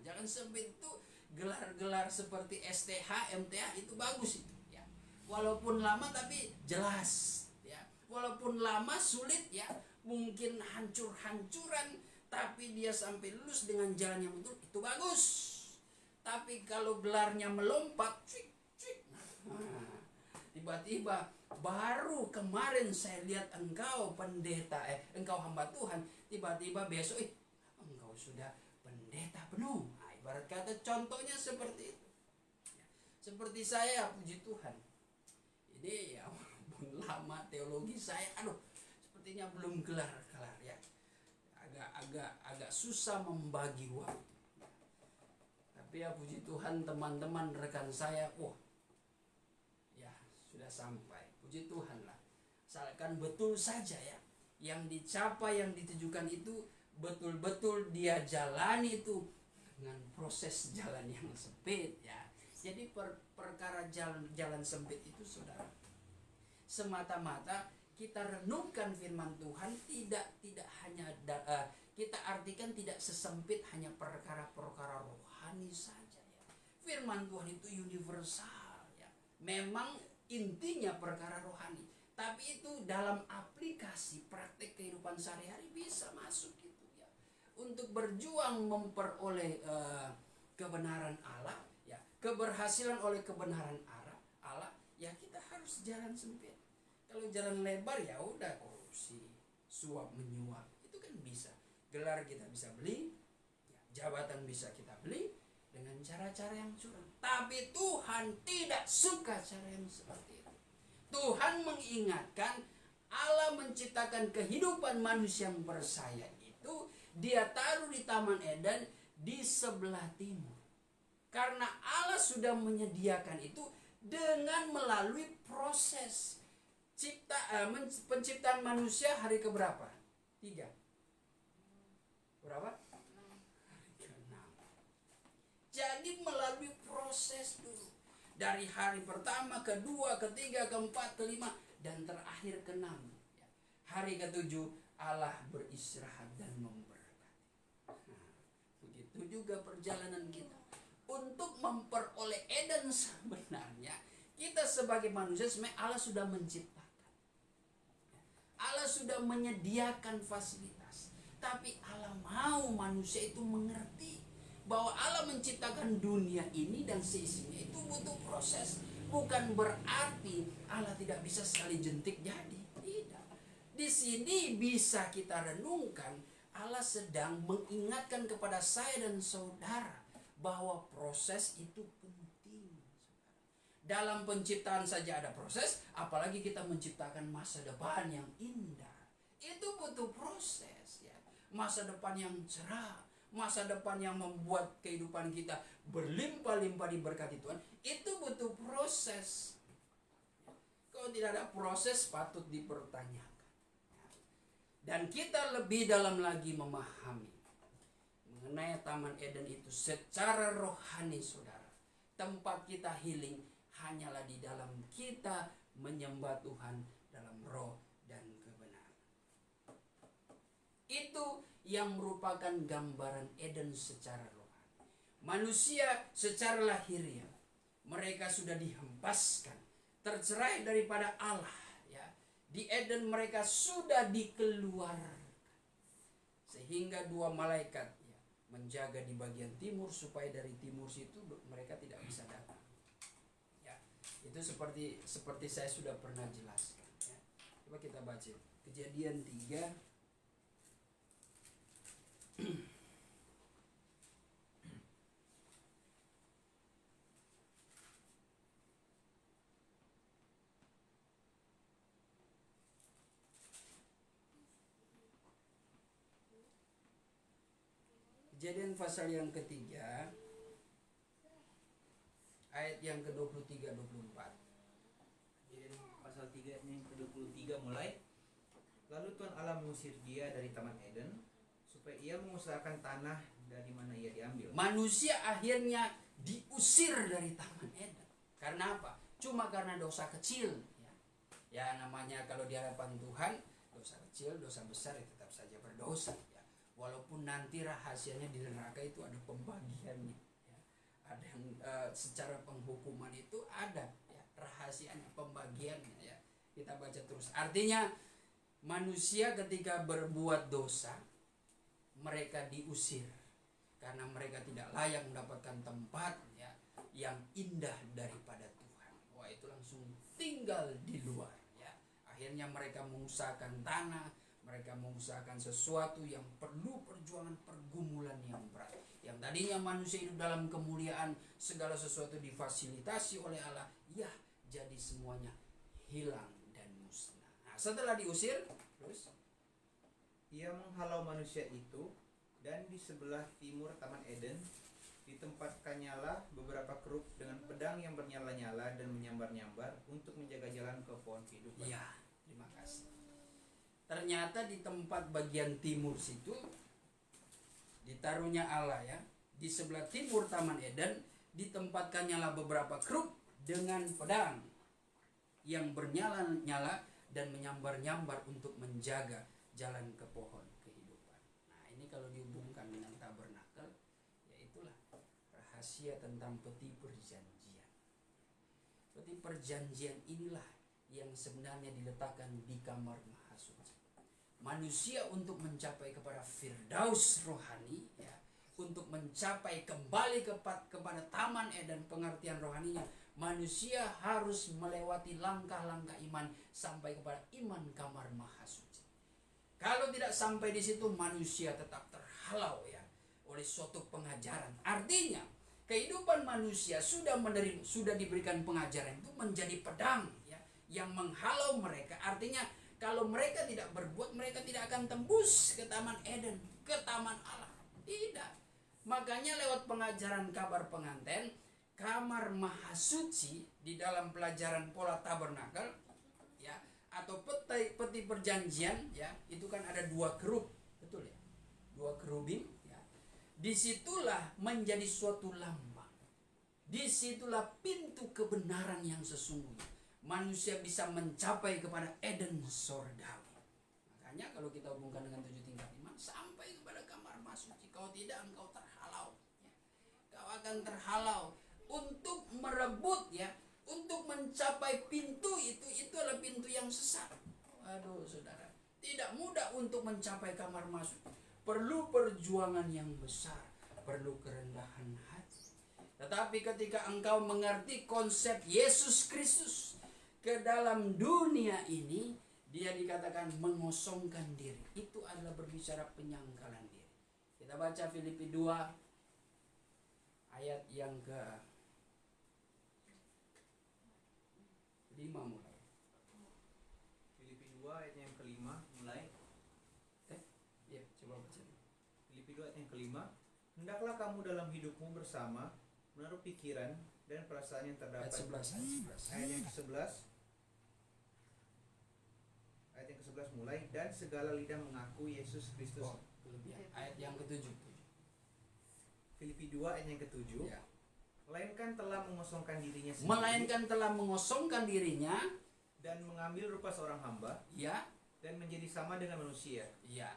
Jalan sempit itu gelar-gelar seperti STH, MTH itu bagus itu ya. Walaupun lama tapi jelas ya. Walaupun lama sulit ya, mungkin hancur-hancuran, tapi dia sampai lulus dengan jalan yang betul, itu bagus. Tapi kalau gelarnya melompat, tiba-tiba baru kemarin saya lihat engkau pendeta, engkau hamba Tuhan, tiba-tiba besok engkau sudah pendeta penuh. Ibarat kata contohnya seperti itu. Seperti saya, puji Tuhan. Ini ya walaupun lama teologi saya, sepertinya belum kelar-kelar ya. Agak susah membagi waktu. Tapi ya puji Tuhan, teman-teman rekan saya, ya sudah sampai. Puji Tuhan lah. Asalkan betul saja ya, yang dicapai, yang ditujukan itu betul-betul dia jalani itu dengan proses jalan yang sempit ya. Jadi perkara jalan sempit itu, saudara, semata-mata kita renungkan firman Tuhan, tidak hanya kita artikan tidak sesempit hanya perkara-perkara rohani saja ya. Firman Tuhan itu universal ya. Memang intinya perkara rohani, tapi itu dalam aplikasi praktek kehidupan sehari-hari bisa masuk gitu ya. Untuk berjuang memperoleh kebenaran Allah ya, keberhasilan oleh kebenaran Allah ya, kita harus jalan sempit. Kalau jalan lebar ya udah korupsi, suap menyuap, itu kan bisa. Gelar kita bisa beli, ya, jabatan bisa kita beli dengan cara-cara yang curang. Tapi Tuhan tidak suka cara yang seperti itu. Tuhan mengingatkan, Allah menciptakan kehidupan manusia yang bersayap itu, dia taruh di Taman Eden di sebelah timur. Karena Allah sudah menyediakan itu dengan melalui proses penciptaan manusia hari keberapa? 3. Berapa? Hari ke-6. Jadi melalui proses dulu. Dari hari pertama, kedua, ketiga, keempat, kelima, dan terakhir ke-6. Hari ke-7 Allah beristirahat dan memberkati. Begitu juga perjalanan kita. Untuk memperoleh Eden sebenarnya, kita sebagai manusia sebenarnya Allah sudah menciptakan. Allah sudah menyediakan fasilitas. Tapi Allah mau manusia itu mengerti bahwa Allah menciptakan dunia ini dan seisinya itu butuh proses. Bukan berarti Allah tidak bisa sekali jentik jadi. Tidak. Di sini bisa kita renungkan, Allah sedang mengingatkan kepada saya dan saudara bahwa proses itu penting. Dalam penciptaan saja ada proses, apalagi kita menciptakan masa depan yang indah. Itu butuh proses ya. Masa depan yang cerah, masa depan yang membuat kehidupan kita berlimpah-limpah diberkati Tuhan, itu butuh proses. Kalau tidak ada proses patut dipertanyakan. Dan kita lebih dalam lagi memahami mengenai Taman Eden itu secara rohani, saudara. Tempat kita healing hanyalah di dalam kita menyembah Tuhan dalam roh dan kebenaran. Itu yang merupakan gambaran Eden secara rohani. Manusia secara lahiriah mereka sudah dihempaskan, tercerai daripada Allah, ya. Di Eden mereka sudah dikeluarkan, sehingga dua malaikat, ya, menjaga di bagian timur supaya dari timur situ mereka tidak bisa datang. Ya, itu seperti saya sudah pernah jelaskan. Ya. Coba kita baca Kejadian 3. Kejadian pasal yang ketiga, ayat yang ke-23-24.
Kejadian pasal 3 ayat yang ke-23 mulai. Lalu Tuhan Allah mengusir dia dari Taman Eden, supaya ia mengusahakan tanah dari mana ia diambil.
Manusia akhirnya diusir dari Taman Eden. Karena apa? Cuma karena dosa kecil. Ya, namanya kalau di hadapan Tuhan, dosa kecil, dosa besar ya tetap saja berdosa. Ya. Walaupun nanti rahasianya di neraka itu ada pembagiannya. Ya. Ada yang secara penghukuman itu ada, ya, rahasianya, pembagiannya. Ya. Kita baca terus. Artinya manusia ketika berbuat dosa, mereka diusir karena mereka tidak layak mendapatkan tempat, ya, yang indah daripada Tuhan. Wah, itu langsung tinggal di luar, ya. Akhirnya mereka mengusahakan tanah, mereka mengusahakan sesuatu yang perlu perjuangan, pergumulan yang berat. Yang tadinya manusia hidup dalam kemuliaan, segala sesuatu difasilitasi oleh Allah, ya, jadi semuanya hilang dan musnah. Nah, setelah diusir, terus
Ia menghalau manusia itu, dan di sebelah timur Taman Eden ditempatkannya beberapa kerub dengan pedang yang bernyala-nyala dan menyambar-nyambar untuk menjaga jalan ke pohon kehidupan.
ya, terima kasih. Ternyata di tempat bagian timur situ ditaruhnya Allah, ya. Di sebelah timur Taman Eden ditempatkannya beberapa kerub dengan pedang yang bernyala-nyala dan menyambar-nyambar untuk menjaga jalan ke pohon kehidupan. Nah, ini kalau dihubungkan dengan tabernakel, ya itulah rahasia tentang peti perjanjian. Peti perjanjian inilah yang sebenarnya diletakkan di kamar maha suci. Manusia untuk mencapai kepada firdaus rohani, ya, untuk mencapai kembali kepada Taman Eden, pengertian rohaninya, manusia harus melewati langkah-langkah iman sampai kepada iman kamar maha suci. Kalau tidak sampai di situ, manusia tetap terhalau, ya, oleh suatu pengajaran. Artinya kehidupan manusia sudah diberikan pengajaran itu menjadi pedang, ya, yang menghalau mereka. Artinya kalau mereka tidak berbuat, mereka tidak akan tembus ke Taman Eden, ke Taman Allah. Tidak. Makanya lewat pengajaran kabar pengantin, kamar maha suci di dalam pelajaran pola tabernakel, ya, atau peti perjanjian, ya, itu kan ada dua kerub, betul, ya, dua kerubim, ya. Disitulah menjadi suatu lambang. Disitulah pintu kebenaran yang sesungguhnya. Manusia bisa mencapai kepada Eden sorgawi. Makanya kalau kita hubungkan dengan 7 tingkat iman, sampai kepada kamar maha suci. Kalau tidak, engkau terhalau, ya. Kau akan terhalau untuk merebut, ya, untuk mencapai pintu itu adalah pintu yang sesat. Aduh, saudara, tidak mudah untuk mencapai kamar maha suci. Perlu perjuangan yang besar, perlu kerendahan hati. Tetapi ketika engkau mengerti konsep Yesus Kristus ke dalam dunia ini, dia dikatakan mengosongkan diri. Itu adalah berbicara penyangkalan diri. Kita baca Filipi 2 ayat yang ke-5 mulai.
Filipi 2 ayat yang ke-5 mulai.
Ya, coba baca.
Filipi 2 ayat yang ke-5. Hendaklah kamu dalam hidupmu bersama menaruh pikiran dan perasaan yang terdapat.
Ayat 11.
Ayat yang ke-11. Ayat yang ke-11 mulai. Dan segala lidah mengaku Yesus Kristus.
Oh, kelebihan. Ayat yang ke-7.
Filipi 2 ayat yang ke-7.
Ya.
Melainkan telah mengosongkan dirinya sendiri.
Melainkan telah mengosongkan dirinya,
Dan mengambil rupa seorang hamba.
ya,
Dan menjadi sama dengan manusia.
ya,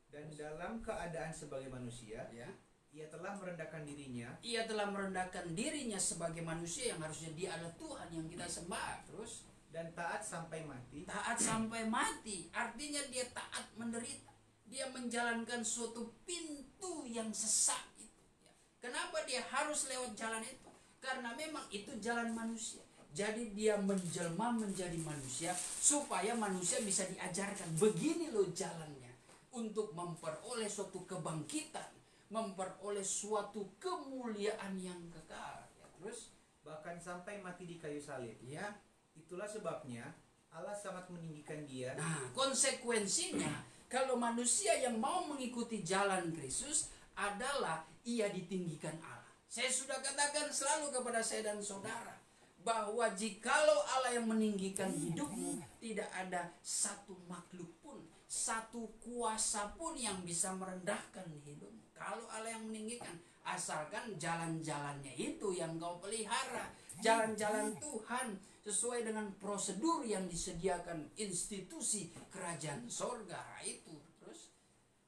Dan dalam keadaan sebagai manusia,
ya,
Ia telah merendahkan dirinya
Ia telah merendahkan dirinya sebagai manusia yang harusnya dia adalah Tuhan yang kita sembah. Terus
dan taat sampai mati.
taat sampai mati, artinya dia taat menderita. Dia menjalankan suatu pintu yang sesak itu. Ya. Kenapa dia harus lewat jalan itu? Karena memang itu jalan manusia. Jadi dia menjelma menjadi manusia supaya manusia bisa diajarkan begini loh jalannya untuk memperoleh suatu kebangkitan, memperoleh suatu kemuliaan yang kekal. Ya, terus
Bahkan sampai mati di kayu salib.
ya.
Itulah sebabnya Allah sangat meninggikan dia.
Nah, konsekuensinya kalau manusia yang mau mengikuti jalan Kristus adalah ia ditinggikan Allah. Saya sudah katakan selalu kepada saya dan saudara bahwa jikalau Allah yang meninggikan hidupmu, tidak ada satu makhluk pun, satu kuasa pun yang bisa merendahkan hidupmu. Kalau Allah yang meninggikan, asalkan jalan-jalannya itu yang kau pelihara, jalan-jalan Tuhan sesuai dengan prosedur yang disediakan institusi kerajaan sorga itu. Terus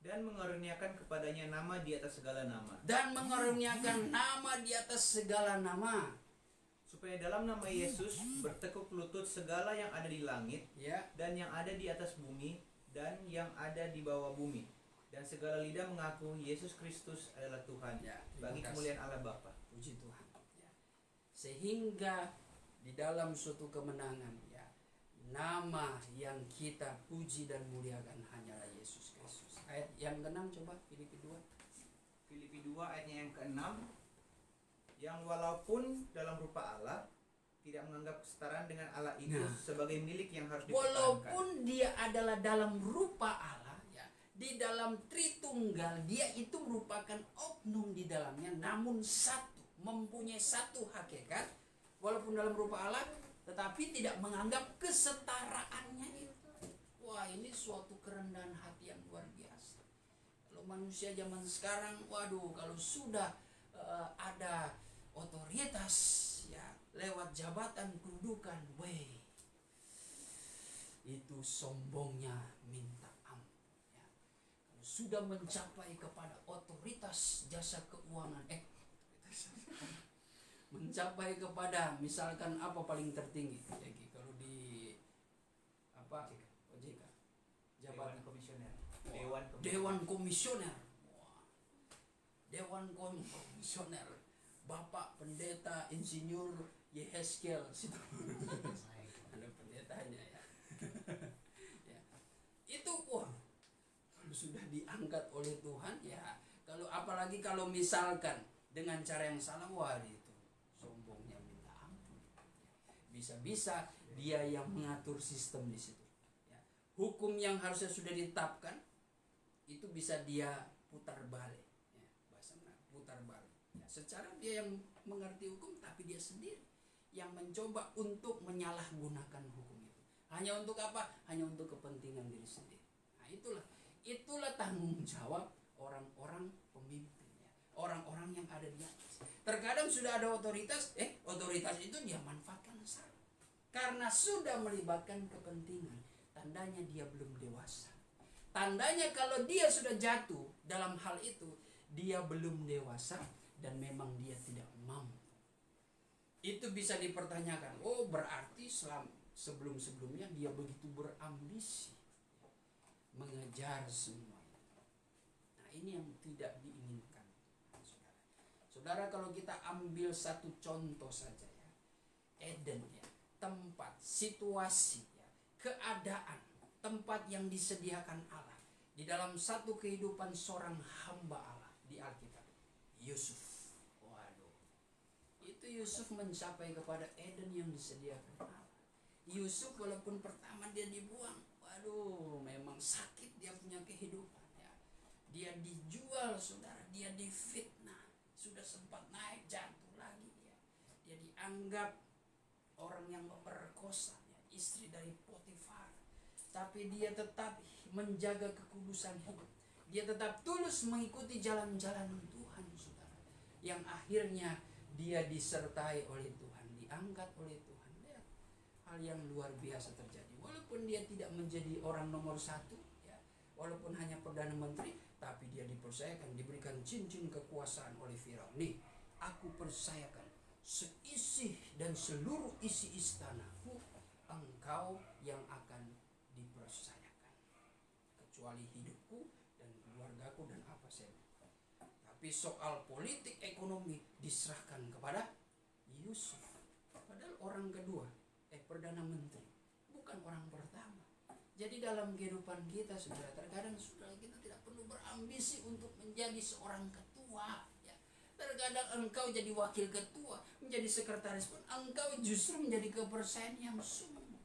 Dan mengaruniakan kepadanya nama di atas segala nama,
dan mengaruniakan nama di atas segala nama,
supaya dalam nama Yesus bertekuk lutut segala yang ada di langit
ya,
dan yang ada di atas bumi dan yang ada di bawah bumi, dan segala lidah mengaku Yesus Kristus adalah Tuhan,
ya.
bagi
Terima kasih.
kemuliaan Allah Bapa.
Puji Tuhan. Ya. Sehingga di dalam suatu kemenangan, ya, nama yang kita puji dan muliakan hanyalah Yesus Kristus. Ayat yang ke-6 coba Filipi 2.
Filipi 2 ayatnya yang ke-6, yang walaupun dalam rupa Allah tidak menganggap kesetaraan dengan Allah itu
Nah.
sebagai milik yang harus dipertahankan.
Walaupun dia adalah dalam rupa Allah, ya, di dalam Tritunggal, dia itu merupakan oknum di dalamnya, namun satu, mempunyai satu hakikat, walaupun dalam rupa Allah, tetapi tidak menganggap kesetaraannya itu. Wah, ini suatu kerendahan hati yang luar biasa. Kalau manusia zaman sekarang, waduh, kalau sudah ada otoritas, ya, lewat jabatan kedudukan, weh, itu sombongnya minta ampun, ya. Kalau sudah mencapai kepada otoritas jasa keuangan, mencapai kepada misalkan apa paling tertinggi, ya, kalau di apa OJK,
Dewan
jabatan
Komisioner.
Dewan Komisioner. Wah. Dewan Komisioner. Bapak Pendeta Insinyur Yehezkiel situ. Ada pendetanya, ya. Ya. Itu wah, kalau sudah diangkat oleh Tuhan, ya, kalau apalagi kalau misalkan dengan cara yang salah, wah, itu sombongnya minta ampun. Bisa-bisa dia yang mengatur sistem di situ. Ya. Hukum yang harusnya sudah ditetapkan itu bisa dia putar balik, ya, bahasa putar balik. Ya, secara dia yang mengerti hukum, tapi dia sendiri yang mencoba untuk menyalahgunakan hukum itu. Hanya untuk apa? Hanya untuk kepentingan diri sendiri. Nah, itulah tanggung jawab orang-orang pemimpinnya, orang-orang yang ada di atas. Terkadang sudah ada otoritas, otoritas itu dia manfaatkan salah. Karena sudah melibatkan kepentingan, tandanya dia belum dewasa. Tandanya kalau dia sudah jatuh dalam hal itu, dia belum dewasa dan memang dia tidak mampu. Itu bisa dipertanyakan. Oh, berarti sebelum-sebelumnya dia begitu berambisi mengejar semua. Nah, ini yang tidak diinginkan, saudara. Saudara, kalau kita ambil satu contoh saja, ya, Eden, ya, tempat, situasi, ya, keadaan, tempat yang disediakan Allah di dalam satu kehidupan seorang hamba Allah di Alkitab, Yusuf. Waduh, itu Yusuf mencapai kepada Eden yang disediakan Allah. Yusuf walaupun pertama dia dibuang, waduh, memang sakit dia punya kehidupan, ya. Dia dijual, saudara, dia difitnah, sudah sempat naik jatuh lagi, ya. Dia dianggap orang yang memperkosa, ya, istri dari Potifar. Tapi dia tetap menjaga kekudusan hidup. Dia tetap tulus mengikuti jalan-jalan Tuhan, saudara. Yang akhirnya dia disertai oleh Tuhan, diangkat oleh Tuhan. Lihat, hal yang luar biasa terjadi. Walaupun dia tidak menjadi orang nomor satu, ya, walaupun hanya Perdana Menteri, Tapi dia dipercayakan, diberikan cincin kekuasaan oleh Firaun. Nih, aku percayakan seisi dan seluruh isi istanaku, engkau yang akan dipercayakan, kecuali hidupku dan keluargaku dan apa saja. Tapi soal politik ekonomi diserahkan kepada Yusuf. Padahal orang kedua, Perdana Menteri, bukan orang pertama. Jadi dalam kehidupan kita, saudara, terkadang saudara kita tidak perlu berambisi untuk menjadi seorang ketua. Ya. Terkadang engkau jadi wakil ketua, menjadi sekretaris pun, engkau justru menjadi kepercayaan yang sungguh.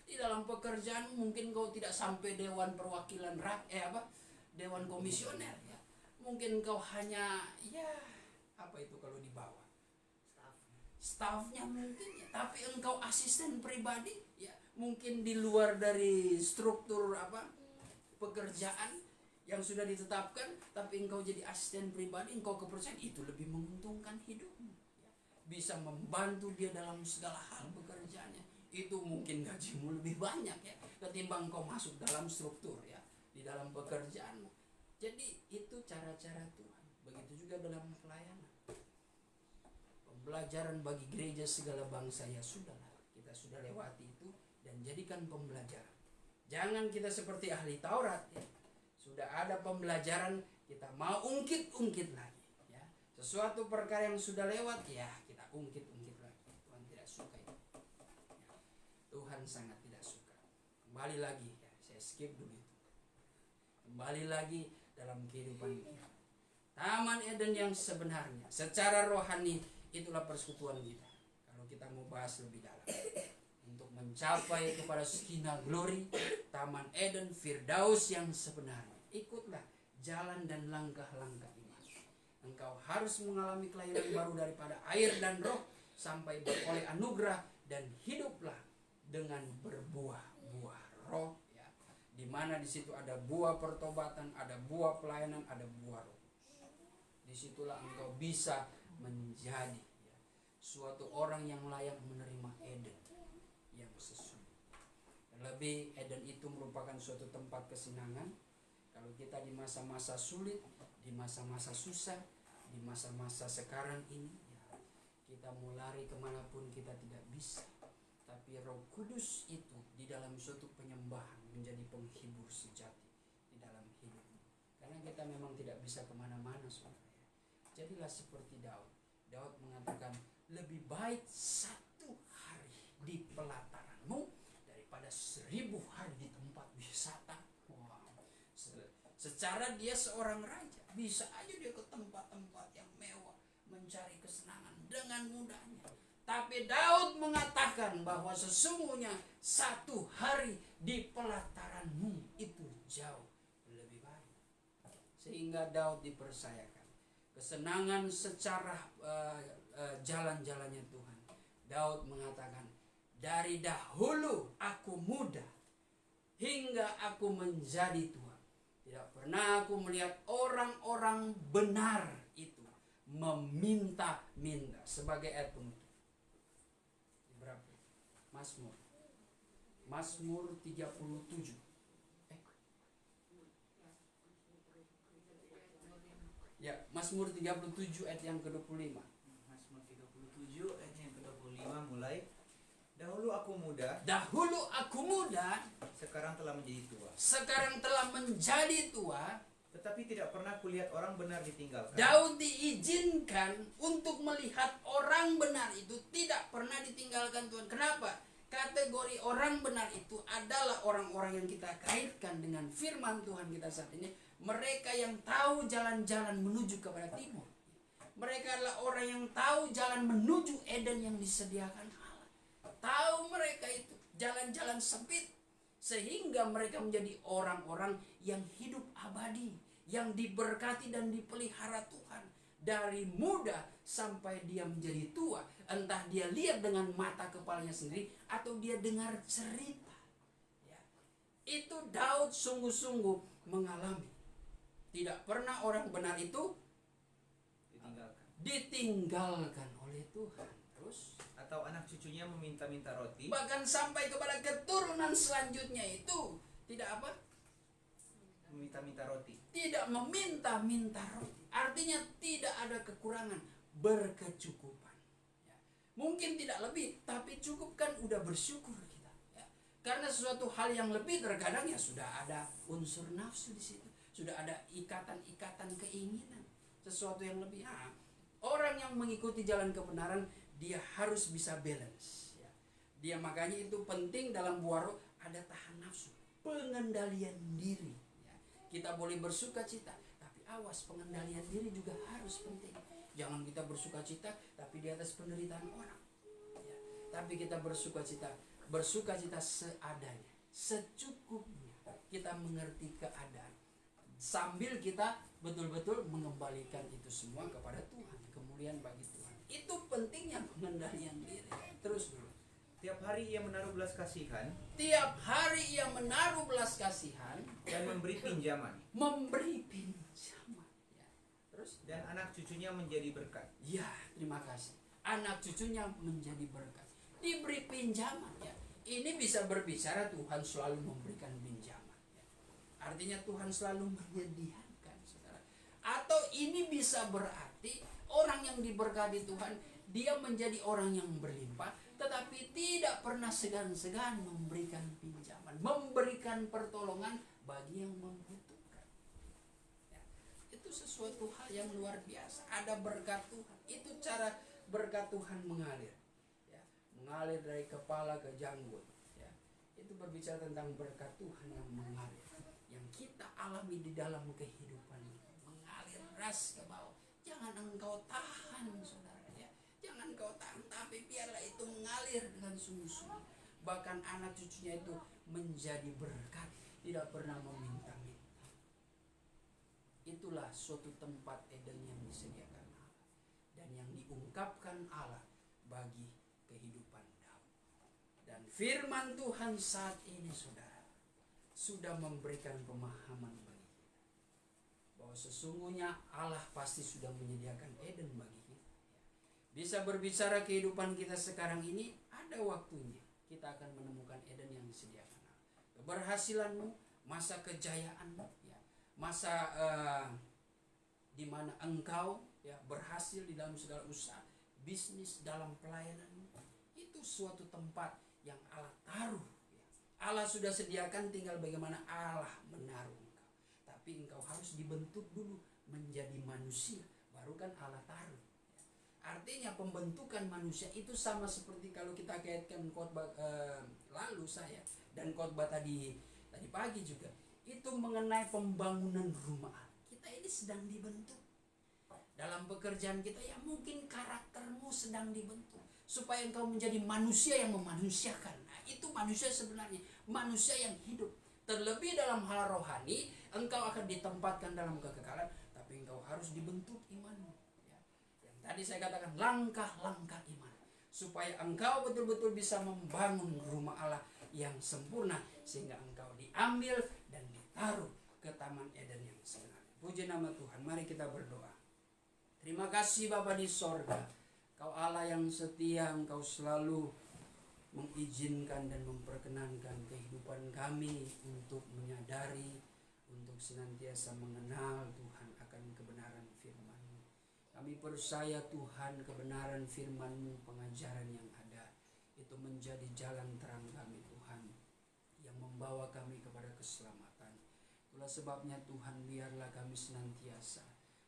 Di dalam pekerjaan mungkin kau tidak sampai dewan perwakilan dewan komisioner. Ya. Mungkin kau hanya apa itu kalau di bawah stafnya mungkin ya, tapi engkau asisten pribadi ya, mungkin di luar dari struktur pekerjaan yang sudah ditetapkan, tapi engkau jadi asisten pribadi, engkau kepercayaan, itu lebih menguntungkan hidupmu ya. Bisa membantu dia dalam segala hal pekerjaannya, itu mungkin gajimu lebih banyak ya ketimbang engkau masuk dalam struktur ya di dalam pekerjaanmu. Jadi itu cara-cara Tuhan. Begitu juga dalam pelayanan. Pembelajaran bagi gereja segala bangsa ya sudahlah, kita sudah lewati itu dan jadikan pembelajaran. Jangan kita seperti ahli Taurat ya. Sudah ada pembelajaran, kita mau ungkit-ungkit lagi ya. Sesuatu perkara yang sudah lewat ya kita ungkit-ungkit lagi. Tuhan tidak suka itu. Ya. Tuhan sangat tidak suka. Kembali lagi ya, saya skip dulu itu. Kembali lagi dalam kehidupan kita. Taman Eden yang sebenarnya secara rohani itulah persekutuan kita. Kalau kita mau bahas lebih dalam, untuk mencapai kepada Shekhinah Glory, Taman Eden, Firdaus yang sebenarnya, ikutlah jalan dan langkah-langkah iman. Engkau harus mengalami kelahiran baru daripada air dan roh, sampai beroleh anugerah dan hiduplah dengan berbuah-buah roh. Ya. Di mana di situ ada buah pertobatan, ada buah pelayanan, ada buah roh. Disitulah engkau bisa menjadi ya, suatu orang yang layak menerima Eden yang sesungguhnya. Terlebih Eden itu merupakan suatu tempat kesenangan. Kalau kita di masa-masa sulit, di masa-masa susah, di masa-masa sekarang ini ya, kita mau lari kemanapun kita tidak bisa. Tapi Roh Kudus itu di dalam suatu penyembahan menjadi penghibur sejati di dalam hidup. Karena kita memang tidak bisa kemana-mana, saudara. Jadilah seperti Daud. Daud mengatakan, lebih baik 1 hari di pelataranmu daripada 1000 hari di tempat wisata. Wow. Secara dia seorang raja, bisa aja dia ke tempat-tempat yang mewah, mencari kesenangan dengan mudahnya. Tapi Daud mengatakan bahwa sesungguhnya 1 hari di pelataranmu itu jauh lebih baik. Sehingga Daud dipercayakan kesenangan secara jalan-jalannya Tuhan. Daud mengatakan, dari dahulu aku muda hingga aku menjadi tua, tidak pernah aku melihat orang-orang benar itu meminta-minta. Sebagai ayat penutup, berapa? Mazmur 37. Ya, Mazmur 37 ayat yang ke-25.
Mazmur 37 ayat yang ke-25 mulai. Dahulu aku muda, sekarang telah menjadi tua. Tetapi tidak pernah kulihat orang benar ditinggalkan.
Daud diizinkan untuk melihat orang benar itu tidak pernah ditinggalkan Tuhan. Kenapa? Kategori orang benar itu adalah orang-orang yang kita kaitkan dengan firman Tuhan kita saat ini. Mereka yang tahu jalan-jalan menuju kepada timur. Mereka adalah orang yang tahu jalan menuju Eden yang disediakan Allah. Tahu mereka itu jalan-jalan sempit. Sehingga mereka menjadi orang-orang yang hidup abadi. Yang diberkati dan dipelihara Tuhan. Dari muda sampai dia menjadi tua. Entah dia lihat dengan mata kepalanya sendiri atau dia dengar cerita. Ya. Itu Daud sungguh-sungguh mengalami. Tidak pernah orang benar itu ditinggalkan oleh Tuhan. Terus
atau anak cucunya meminta-minta roti.
Bahkan sampai kepada keturunan selanjutnya itu tidak
meminta-minta roti.
Tidak meminta-minta roti. Artinya tidak ada kekurangan, berkecukupan. Ya. Mungkin tidak lebih, tapi cukup kan udah bersyukur kita. Ya. Karena sesuatu hal yang lebih terkadang ya sudah ada unsur nafsu di situ. Sudah ada ikatan-ikatan keinginan. Sesuatu yang lebih. Nah, orang yang mengikuti jalan kebenaran, dia harus bisa balance. Ya. Dia makanya itu penting dalam buah roh, ada tahan nafsu, pengendalian diri. Ya. Kita boleh bersuka cita, tapi awas, pengendalian diri juga harus penting. Jangan kita bersuka cita tapi di atas penderitaan orang. Ya. Tapi kita bersuka cita seadanya, secukupnya. Kita mengerti keadaan, sambil kita betul-betul mengembalikan itu semua kepada Tuhan, kemuliaan bagi Tuhan. Itu pentingnya pengendalian diri. Terus dulu.
Tiap hari ia menaruh belas kasihan
Tiap hari ia menaruh belas kasihan
dan memberi pinjaman.
memberi pinjaman. Ya. Terus
Dan anak cucunya menjadi berkat.
ya, terima kasih. Anak cucunya menjadi berkat. Diberi pinjaman ya. Ini bisa berbicara Tuhan selalu memberikan pinjaman. Ya. Artinya Tuhan selalu menyediakan, saudara. Atau ini bisa berarti orang yang diberkati Tuhan, dia menjadi orang yang berlimpah, tetapi tidak pernah segan-segan memberikan pinjaman, memberikan pertolongan bagi yang membutuhkan. Ya. Itu sesuatu hal yang luar biasa. Ada berkat Tuhan. Itu cara berkat Tuhan mengalir. Ya. Mengalir dari kepala ke janggut. Ya. Itu berbicara tentang berkat Tuhan yang mengalir, yang kita alami di dalam kehidupan. Mengalir deras ke bawah. Jangan engkau tahan, saudara. Ya. Jangan engkau tahan, tapi biarlah itu mengalir dengan sungguh-sungguh. Bahkan anak cucunya itu menjadi berkat, tidak pernah meminta-minta. Itulah suatu tempat Eden yang disediakan Allah dan yang diungkapkan Allah bagi kehidupan Daud. Dan firman Tuhan saat ini, saudara, sudah memberikan pemahaman bagi kita bahwa sesungguhnya Allah pasti sudah menyediakan Eden bagi kita. Bisa berbicara kehidupan kita sekarang ini, ada waktunya kita akan menemukan Eden yang disediakan Allah. Keberhasilanmu, masa kejayaanmu, ya, masa di mana engkau ya berhasil di dalam segala usaha, bisnis, dalam pelayananmu, itu suatu tempat yang Allah taruh. Ya. Allah sudah sediakan, tinggal bagaimana Allah menaruh engkau. Tapi engkau harus dibentuk dulu menjadi manusia, baru kan Allah taruh. Artinya pembentukan manusia itu sama seperti kalau kita kaitkan khotbah lalu saya dan khotbah tadi pagi juga, itu mengenai pembangunan rumah. Kita ini sedang dibentuk. Dalam pekerjaan kita ya mungkin karaktermu sedang dibentuk supaya engkau menjadi manusia yang memanusiakan. Nah, itu manusia sebenarnya, manusia yang hidup. Terlebih dalam hal rohani, engkau akan ditempatkan dalam kekekalan, tapi engkau harus dibentuk imanmu. Tadi saya katakan langkah-langkah iman supaya engkau betul-betul bisa membangun rumah Allah yang sempurna sehingga engkau diambil dan ditaruh ke Taman Eden yang sebenarnya. Puji nama Tuhan. Mari kita berdoa. Terima kasih Bapa di sorga, Kau Allah yang setia, Engkau selalu mengizinkan dan memperkenankan kehidupan kami untuk menyadari, untuk senantiasa mengenal Tuhan akan kebenaran firman-Mu. Kami percaya Tuhan kebenaran firman-Mu, pengajaran yang ada, itu menjadi jalan terang kami Tuhan, yang membawa kami kepada keselamatan. Itulah sebabnya Tuhan, biarlah kami senantiasa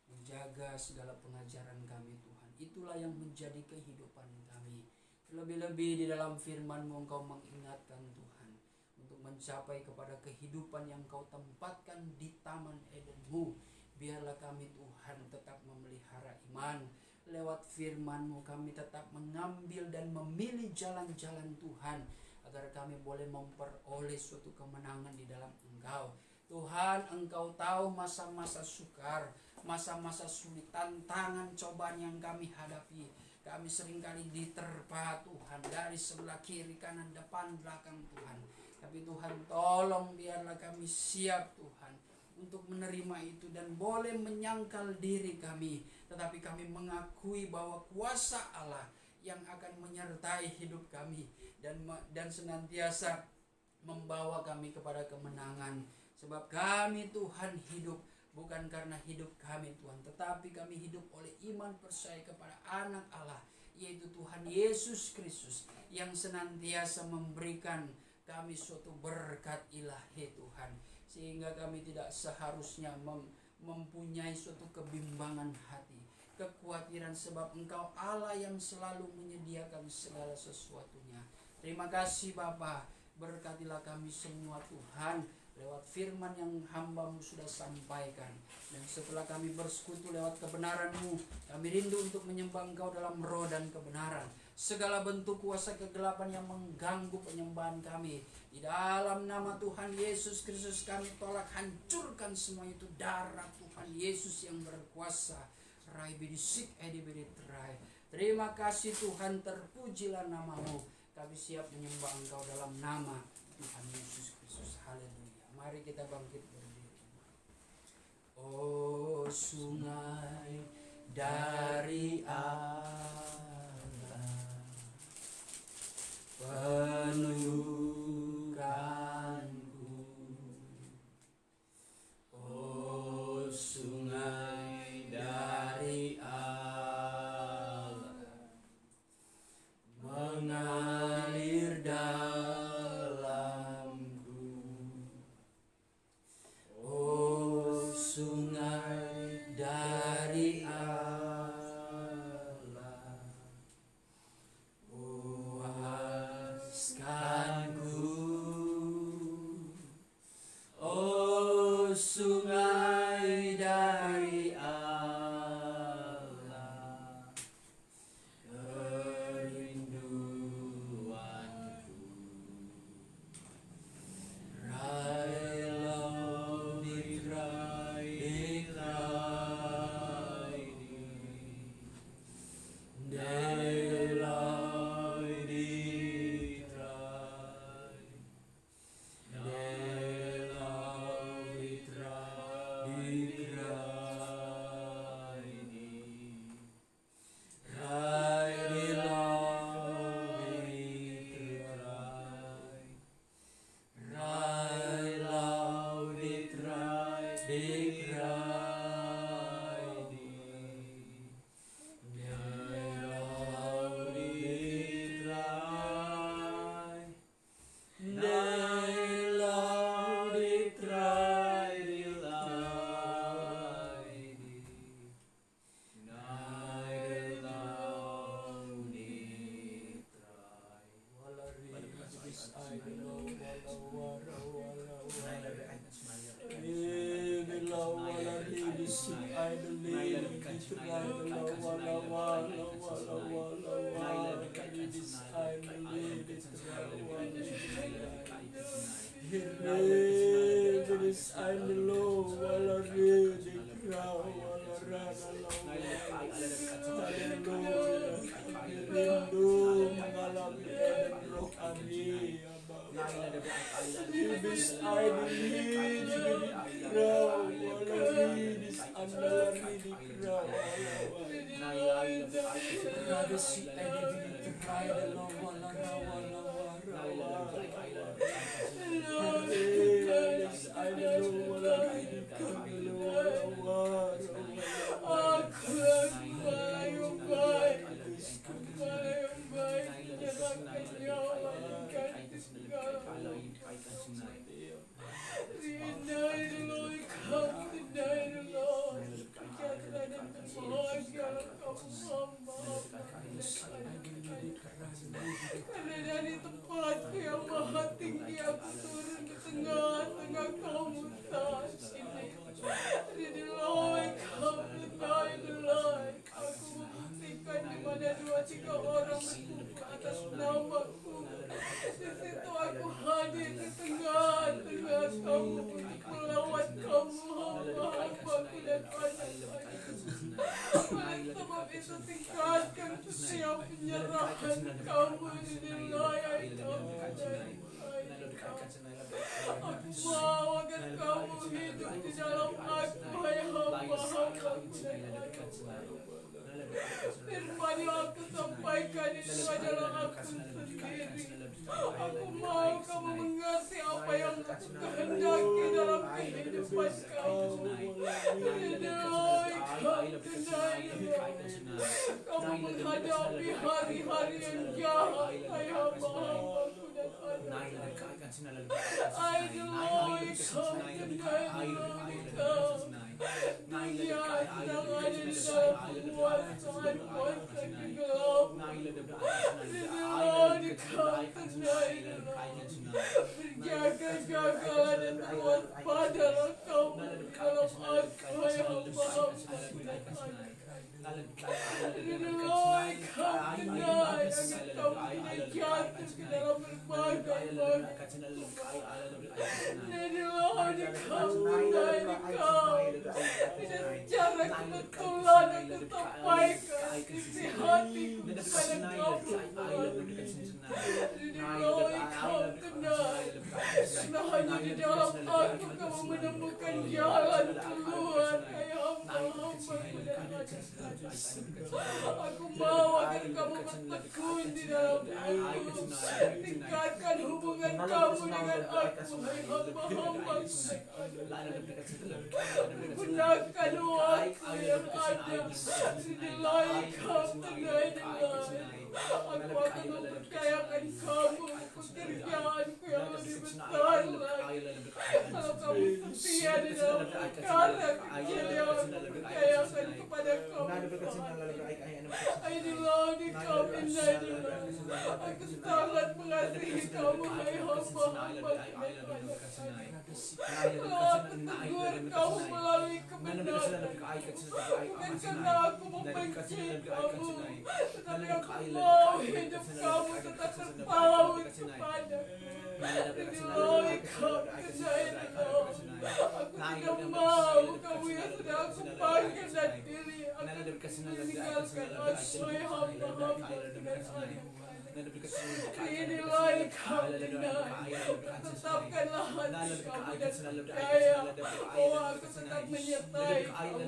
menjaga segala pengajaran kami Tuhan. Itulah yang menjadi kehidupan kami. Lebih-lebih di dalam firman-Mu Engkau mengingatkan Tuhan, untuk mencapai kepada kehidupan yang Engkau tempatkan di Taman Eden-Mu. Biarlah kami Tuhan tetap memelihara iman. Lewat firman-Mu kami tetap mengambil dan memilih jalan-jalan Tuhan, agar kami boleh memperoleh suatu kemenangan di dalam Engkau. Tuhan, Engkau tahu masa-masa sukar, masa-masa sulit, tantangan, cobaan yang kami hadapi. Kami seringkali diterpa Tuhan dari sebelah kiri, kanan, depan, belakang Tuhan. Tapi Tuhan tolong biarlah kami siap Tuhan untuk menerima itu dan boleh menyangkal diri kami. Tetapi kami mengakui bahwa kuasa Allah yang akan menyertai hidup kami dan senantiasa membawa kami kepada kemenangan. Sebab kami Tuhan hidup bukan karena hidup kami Tuhan, tetapi kami hidup oleh iman percaya kepada anak Allah, yaitu Tuhan Yesus Kristus, yang senantiasa memberikan kami suatu berkat ilahi Tuhan, sehingga kami tidak seharusnya mempunyai suatu kebimbangan hati, kekhawatiran, sebab Engkau Allah yang selalu menyediakan segala sesuatunya. Terima kasih Bapa, berkatilah kami semua Tuhan, lewat firman yang hamba-Mu sudah sampaikan. Dan setelah kami bersekutu lewat kebenaran-Mu, kami rindu untuk menyembah Engkau dalam roh dan kebenaran. Segala bentuk kuasa kegelapan yang mengganggu penyembahan kami, di dalam nama Tuhan Yesus Kristus kami tolak, hancurkan semua itu. Darah Tuhan Yesus yang berkuasa. Rai bidisik edibidit rai. Terima kasih Tuhan, terpujilah nama-Mu. Kami siap menyembah Engkau dalam nama Tuhan Yesus Kristus. Haleluya. Mari kita bangkit berdiri. Oh sungai dari Allah, penuyukanku. Oh sungai dari Allah, mengalir dalamku. Oh sungai dari Allah, puaskanku. Oh sungai dari Allah, kerinduanku. Rai laudit rai
Karena dari tempatku yang maha tinggi aku turun ke tengah-tengah kaum mutas ini. Ridilai kamu dai. Aku membuktikan di mana 2-3 orang berkumpul atas namaku. Di situ aku hadir di tengah-tengah kamu untuk melawat kamu, hamba-hambaku dan anak-anakku. Oleh sebab itu tingkatkan setiap penyerahan kamu di wilayah kamu. Aku mau agar kamu hidup di dalam aku, hai hamba-hambaku dan anak-anakku. Firman yang aku sampaikan itu adalah aku sendiri. Aku mau kamu mengerti apa yang aku kehendaki dalam kehidupan kami. Kamu menghadapi hari-hari yang jahat, hamba-hambaku dan anak-anak. Dunia sedang ada di dalam kuasaan kuasa kegelapan. Inilah Engkau tenang. Berjaga-jagalah dan waspadalah kamu di dalam aku, hai hamba-hambaku dan anak-anak. Inilah Engkau tenang yang kamu tidak jatuh ke dalam berbagai inilah Engkau tenang Engkau tidak secara kebetulan aku sampaikan isi hatiku kepada kamu. Inilah Engkau tenang. Karena hanya di dalam aku kamu menemukan jalan keluar, hai hamba-hambaku dan anak-anak. Aku mau agar kamu bertekun di dalam aku. Tingkatkan hubungan kamu dengan aku, hai hamba-hambaku. Gunakan waktu yang ada. Inilah Engkau tenang. Aku akan mempercayakan kamu pekerjaanku yang lebih besar lagi. Kalau kamu setia di dalam perkara kecil yang aku percayakan kepada kamu. Inilah Engkau indah. Aku sangat mengasihi kamu, hai hamba-hambaku. Kalau aku tegur kamu melalui kebenaran, bukan karena aku membenci kamu, tetapi aku mau hidup kamu tetap terpaut kepadaku. Inilah Engkau tenang. Aku tidak mau kamu yang sudah aku panggil dan pilih akan meninggalkan aku, hai hamba-hambaku dan anak-anak. Inilah Engkau tenang. Tetapkanlah hati kamu dan percaya bahwa aku tetap menyertai kamu.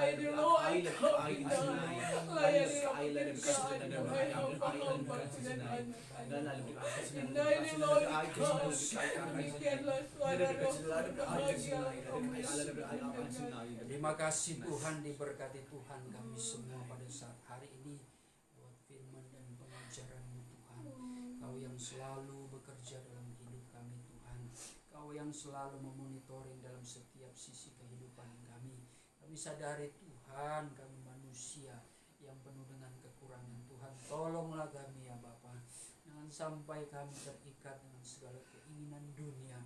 Inilah Engkau tenang. Layani aku dan kamu, hai hamba-hambaku dan anak-anak. Inilah Engkau. Demikianlah suara roh berbahagialah kamu.
Terima kasih Tuhan, diberkati Tuhan kami semua pada saat hari ini buat firman dan pengajaran-Mu Tuhan. Kau yang selalu bekerja dalam hidup kami Tuhan. Kau yang selalu memonitoring dalam setiap sisi kehidupan kami. Kami sadari Tuhan, kami manusia yang penuh dengan kekurangan Tuhan. Tolonglah kami ya Bapa. Jangan sampai kami terikat dengan segala keinginan dunia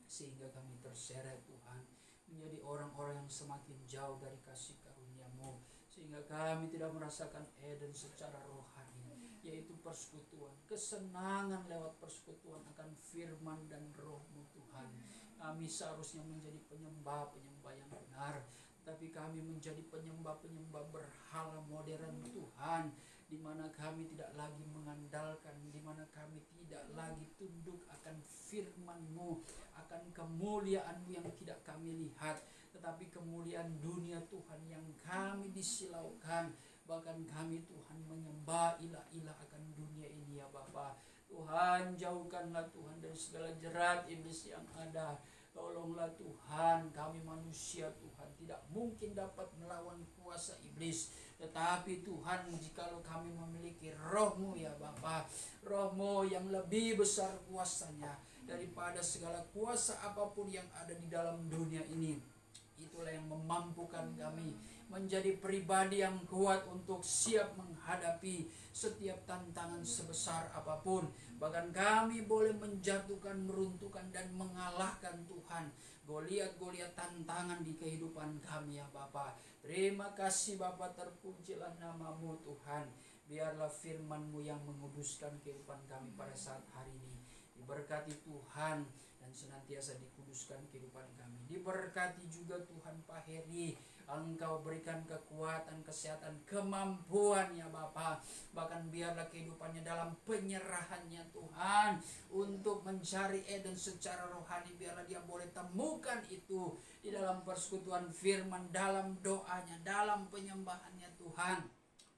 sehingga kami terseret Tuhan menjadi orang-orang yang semakin jauh dari kasih karunia-Mu, sehingga kami tidak merasakan Eden secara rohani, yaitu persekutuan, kesenangan lewat persekutuan akan firman dan roh-Mu Tuhan. Kami seharusnya menjadi penyembah-penyembah yang benar, tapi kami menjadi penyembah-penyembah berhala modern Tuhan, di mana kami tidak lagi mengandalkan, di mana kami tidak lagi tunduk akan firman-Mu, akan kemuliaan-Mu yang tidak kami lihat, tetapi kemuliaan dunia Tuhan yang kami disilaukan. Bahkan kami Tuhan menyembah ilah-ilah akan dunia ini ya Bapa. Tuhan, jauhkanlah Tuhan dari segala jerat iblis yang ada. Tolonglah Tuhan, kami manusia Tuhan tidak mungkin dapat melawan kuasa iblis. Tetapi Tuhan, jikalau kami memiliki roh-Mu ya Bapa, roh-Mu yang lebih besar kuasanya daripada segala kuasa apapun yang ada di dalam dunia ini, itulah yang memampukan kami menjadi pribadi yang kuat untuk siap menghadapi setiap tantangan sebesar apapun. Bahkan kami boleh menjatuhkan, meruntuhkan dan mengalahkan Tuhan Goliat-Goliat tantangan di kehidupan kami ya Bapa. Terima kasih Bapa, terpujilah nama-Mu Tuhan. Biarlah firman-Mu yang menguduskan kehidupan kami pada saat hari ini. Diberkati Tuhan dan senantiasa dikuduskan kehidupan kami. Diberkati juga Tuhan Pak Heri. Engkau berikan kekuatan, kesehatan, kemampuan ya Bapa. Bahkan biarlah kehidupannya dalam penyerahannya Tuhan untuk mencari Eden secara rohani. Biarlah dia boleh temukan itu di dalam persekutuan firman, dalam doanya, dalam penyembahannya Tuhan.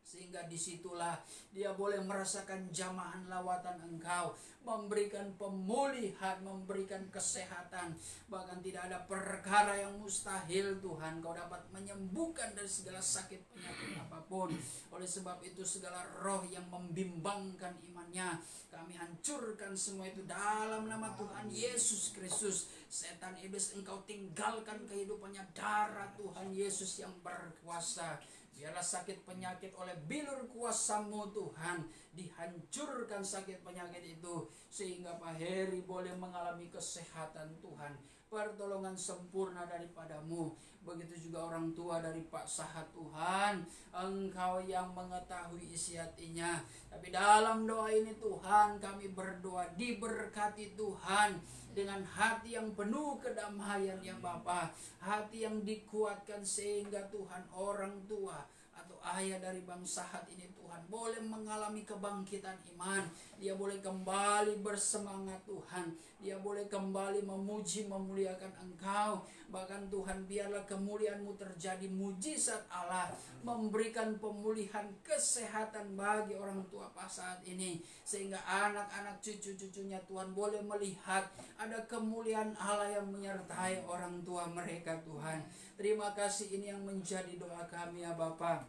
Sehingga disitulah dia boleh merasakan jamahan lawatan Engkau, memberikan pemulihan, memberikan kesehatan. Bahkan tidak ada perkara yang mustahil Tuhan, Kau dapat menyembuhkan dari segala sakit penyakit apapun. Oleh sebab itu segala roh yang membimbangkan imannya, kami hancurkan semua itu dalam nama Tuhan Yesus Kristus. Setan iblis, Engkau tinggalkan kehidupannya, darah Tuhan Yesus yang berkuasa. Biarlah sakit penyakit oleh bilur kuasa-Mu Tuhan, dihancurkan sakit penyakit itu, sehingga Pak Heri boleh mengalami kesehatan Tuhan, pertolongan sempurna daripada-Mu. Begitu juga orang tua dari Pak Sahat Tuhan, Engkau yang mengetahui isi hatinya. Tapi dalam doa ini Tuhan, kami berdoa diberkati Tuhan dengan hati yang penuh kedamaian ya Bapa, hati yang dikuatkan sehingga Tuhan orang tua atau ayah dari Bang Sahat ini Tuhan boleh mengalami kebangkitan iman. Dia boleh kembali bersemangat Tuhan, dia boleh kembali memuji memuliakan Engkau. Bahkan Tuhan biarlah kemuliaan-Mu terjadi, mujizat Allah memberikan pemulihan kesehatan bagi orang tua Pak Sahat ini, sehingga anak-anak cucu-cucunya Tuhan boleh melihat ada kemuliaan Allah yang menyertai orang tua mereka Tuhan. Terima kasih, ini yang menjadi doa kami ya Bapa.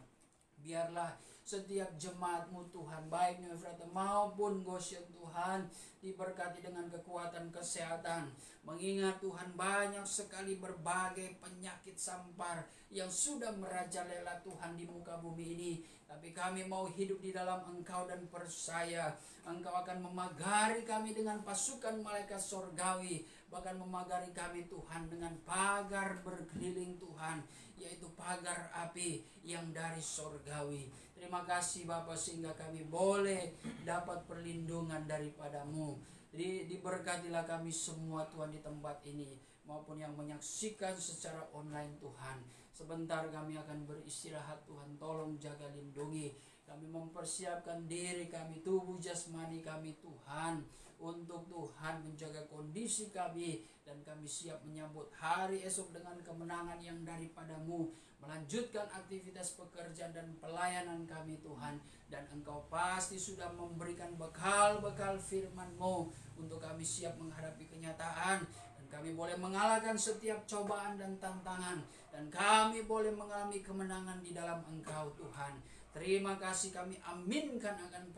Biarlah setiap jemaat-Mu Tuhan, baik New Efrata maupun Goshen Tuhan, diberkati dengan kekuatan kesehatan. Mengingat Tuhan banyak sekali berbagai penyakit sampar yang sudah merajalela Tuhan di muka bumi ini. Tapi kami mau hidup di dalam Engkau dan percaya Engkau akan memagari kami dengan pasukan malaikat sorgawi. Bahkan memagari kami Tuhan dengan pagar berkeliling Tuhan, yaitu pagar api yang dari sorgawi. Terima kasih Bapa, sehingga kami boleh dapat perlindungan daripada-Mu. Diberkatilah kami semua Tuhan di tempat ini, maupun yang menyaksikan secara online Tuhan. Sebentar kami akan beristirahat Tuhan, tolong jaga lindungi. Kami mempersiapkan diri kami, tubuh jasmani kami Tuhan, untuk Tuhan menjaga kondisi kami. Dan kami siap menyambut hari esok dengan kemenangan yang daripada-Mu, melanjutkan aktivitas pekerjaan dan pelayanan kami Tuhan. Dan Engkau pasti sudah memberikan bekal-bekal firman-Mu untuk kami siap menghadapi kenyataan. Dan kami boleh mengalahkan setiap cobaan dan tantangan, dan kami boleh mengalami kemenangan di dalam Engkau Tuhan. Terima kasih, kami aminkan akan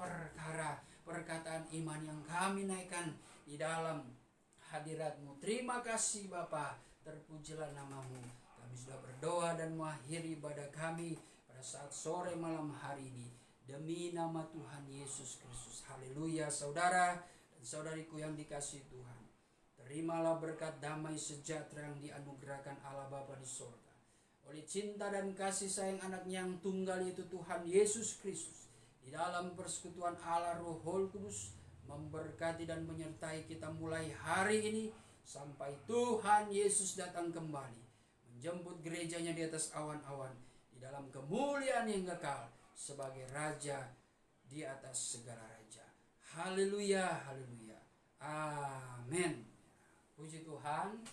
perkataan iman yang kami naikkan di dalam hadirat-Mu. Terima kasih Bapa, terpujilah nama-Mu. Kami sudah berdoa dan mengakhiri ibadah kami pada saat sore malam hari ini, demi nama Tuhan Yesus Kristus. Haleluya. Saudara dan saudariku yang dikasihi Tuhan, terimalah berkat damai sejahtera yang dianugerahkan Allah Bapa di sorga oleh cinta dan kasih sayang anaknya yang tunggal, yaitu Tuhan Yesus Kristus, di dalam persekutuan Allah Roh Kudus, memberkati dan menyertai kita mulai hari ini sampai Tuhan Yesus datang kembali menjemput gerejanya di atas awan-awan, di dalam kemuliaan yang kekal sebagai Raja di atas segala raja. Haleluya, haleluya, amin. Puji Tuhan,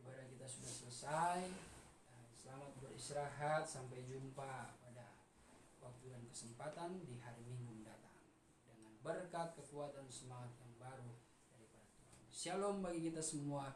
ibadah kita sudah selesai. Selamat beristirahat, sampai jumpa pada waktu dan kesempatan di hari Minggu mendatang, dengan berkat, kekuatan, semangat yang baru daripada Tuhan. Shalom bagi kita semua.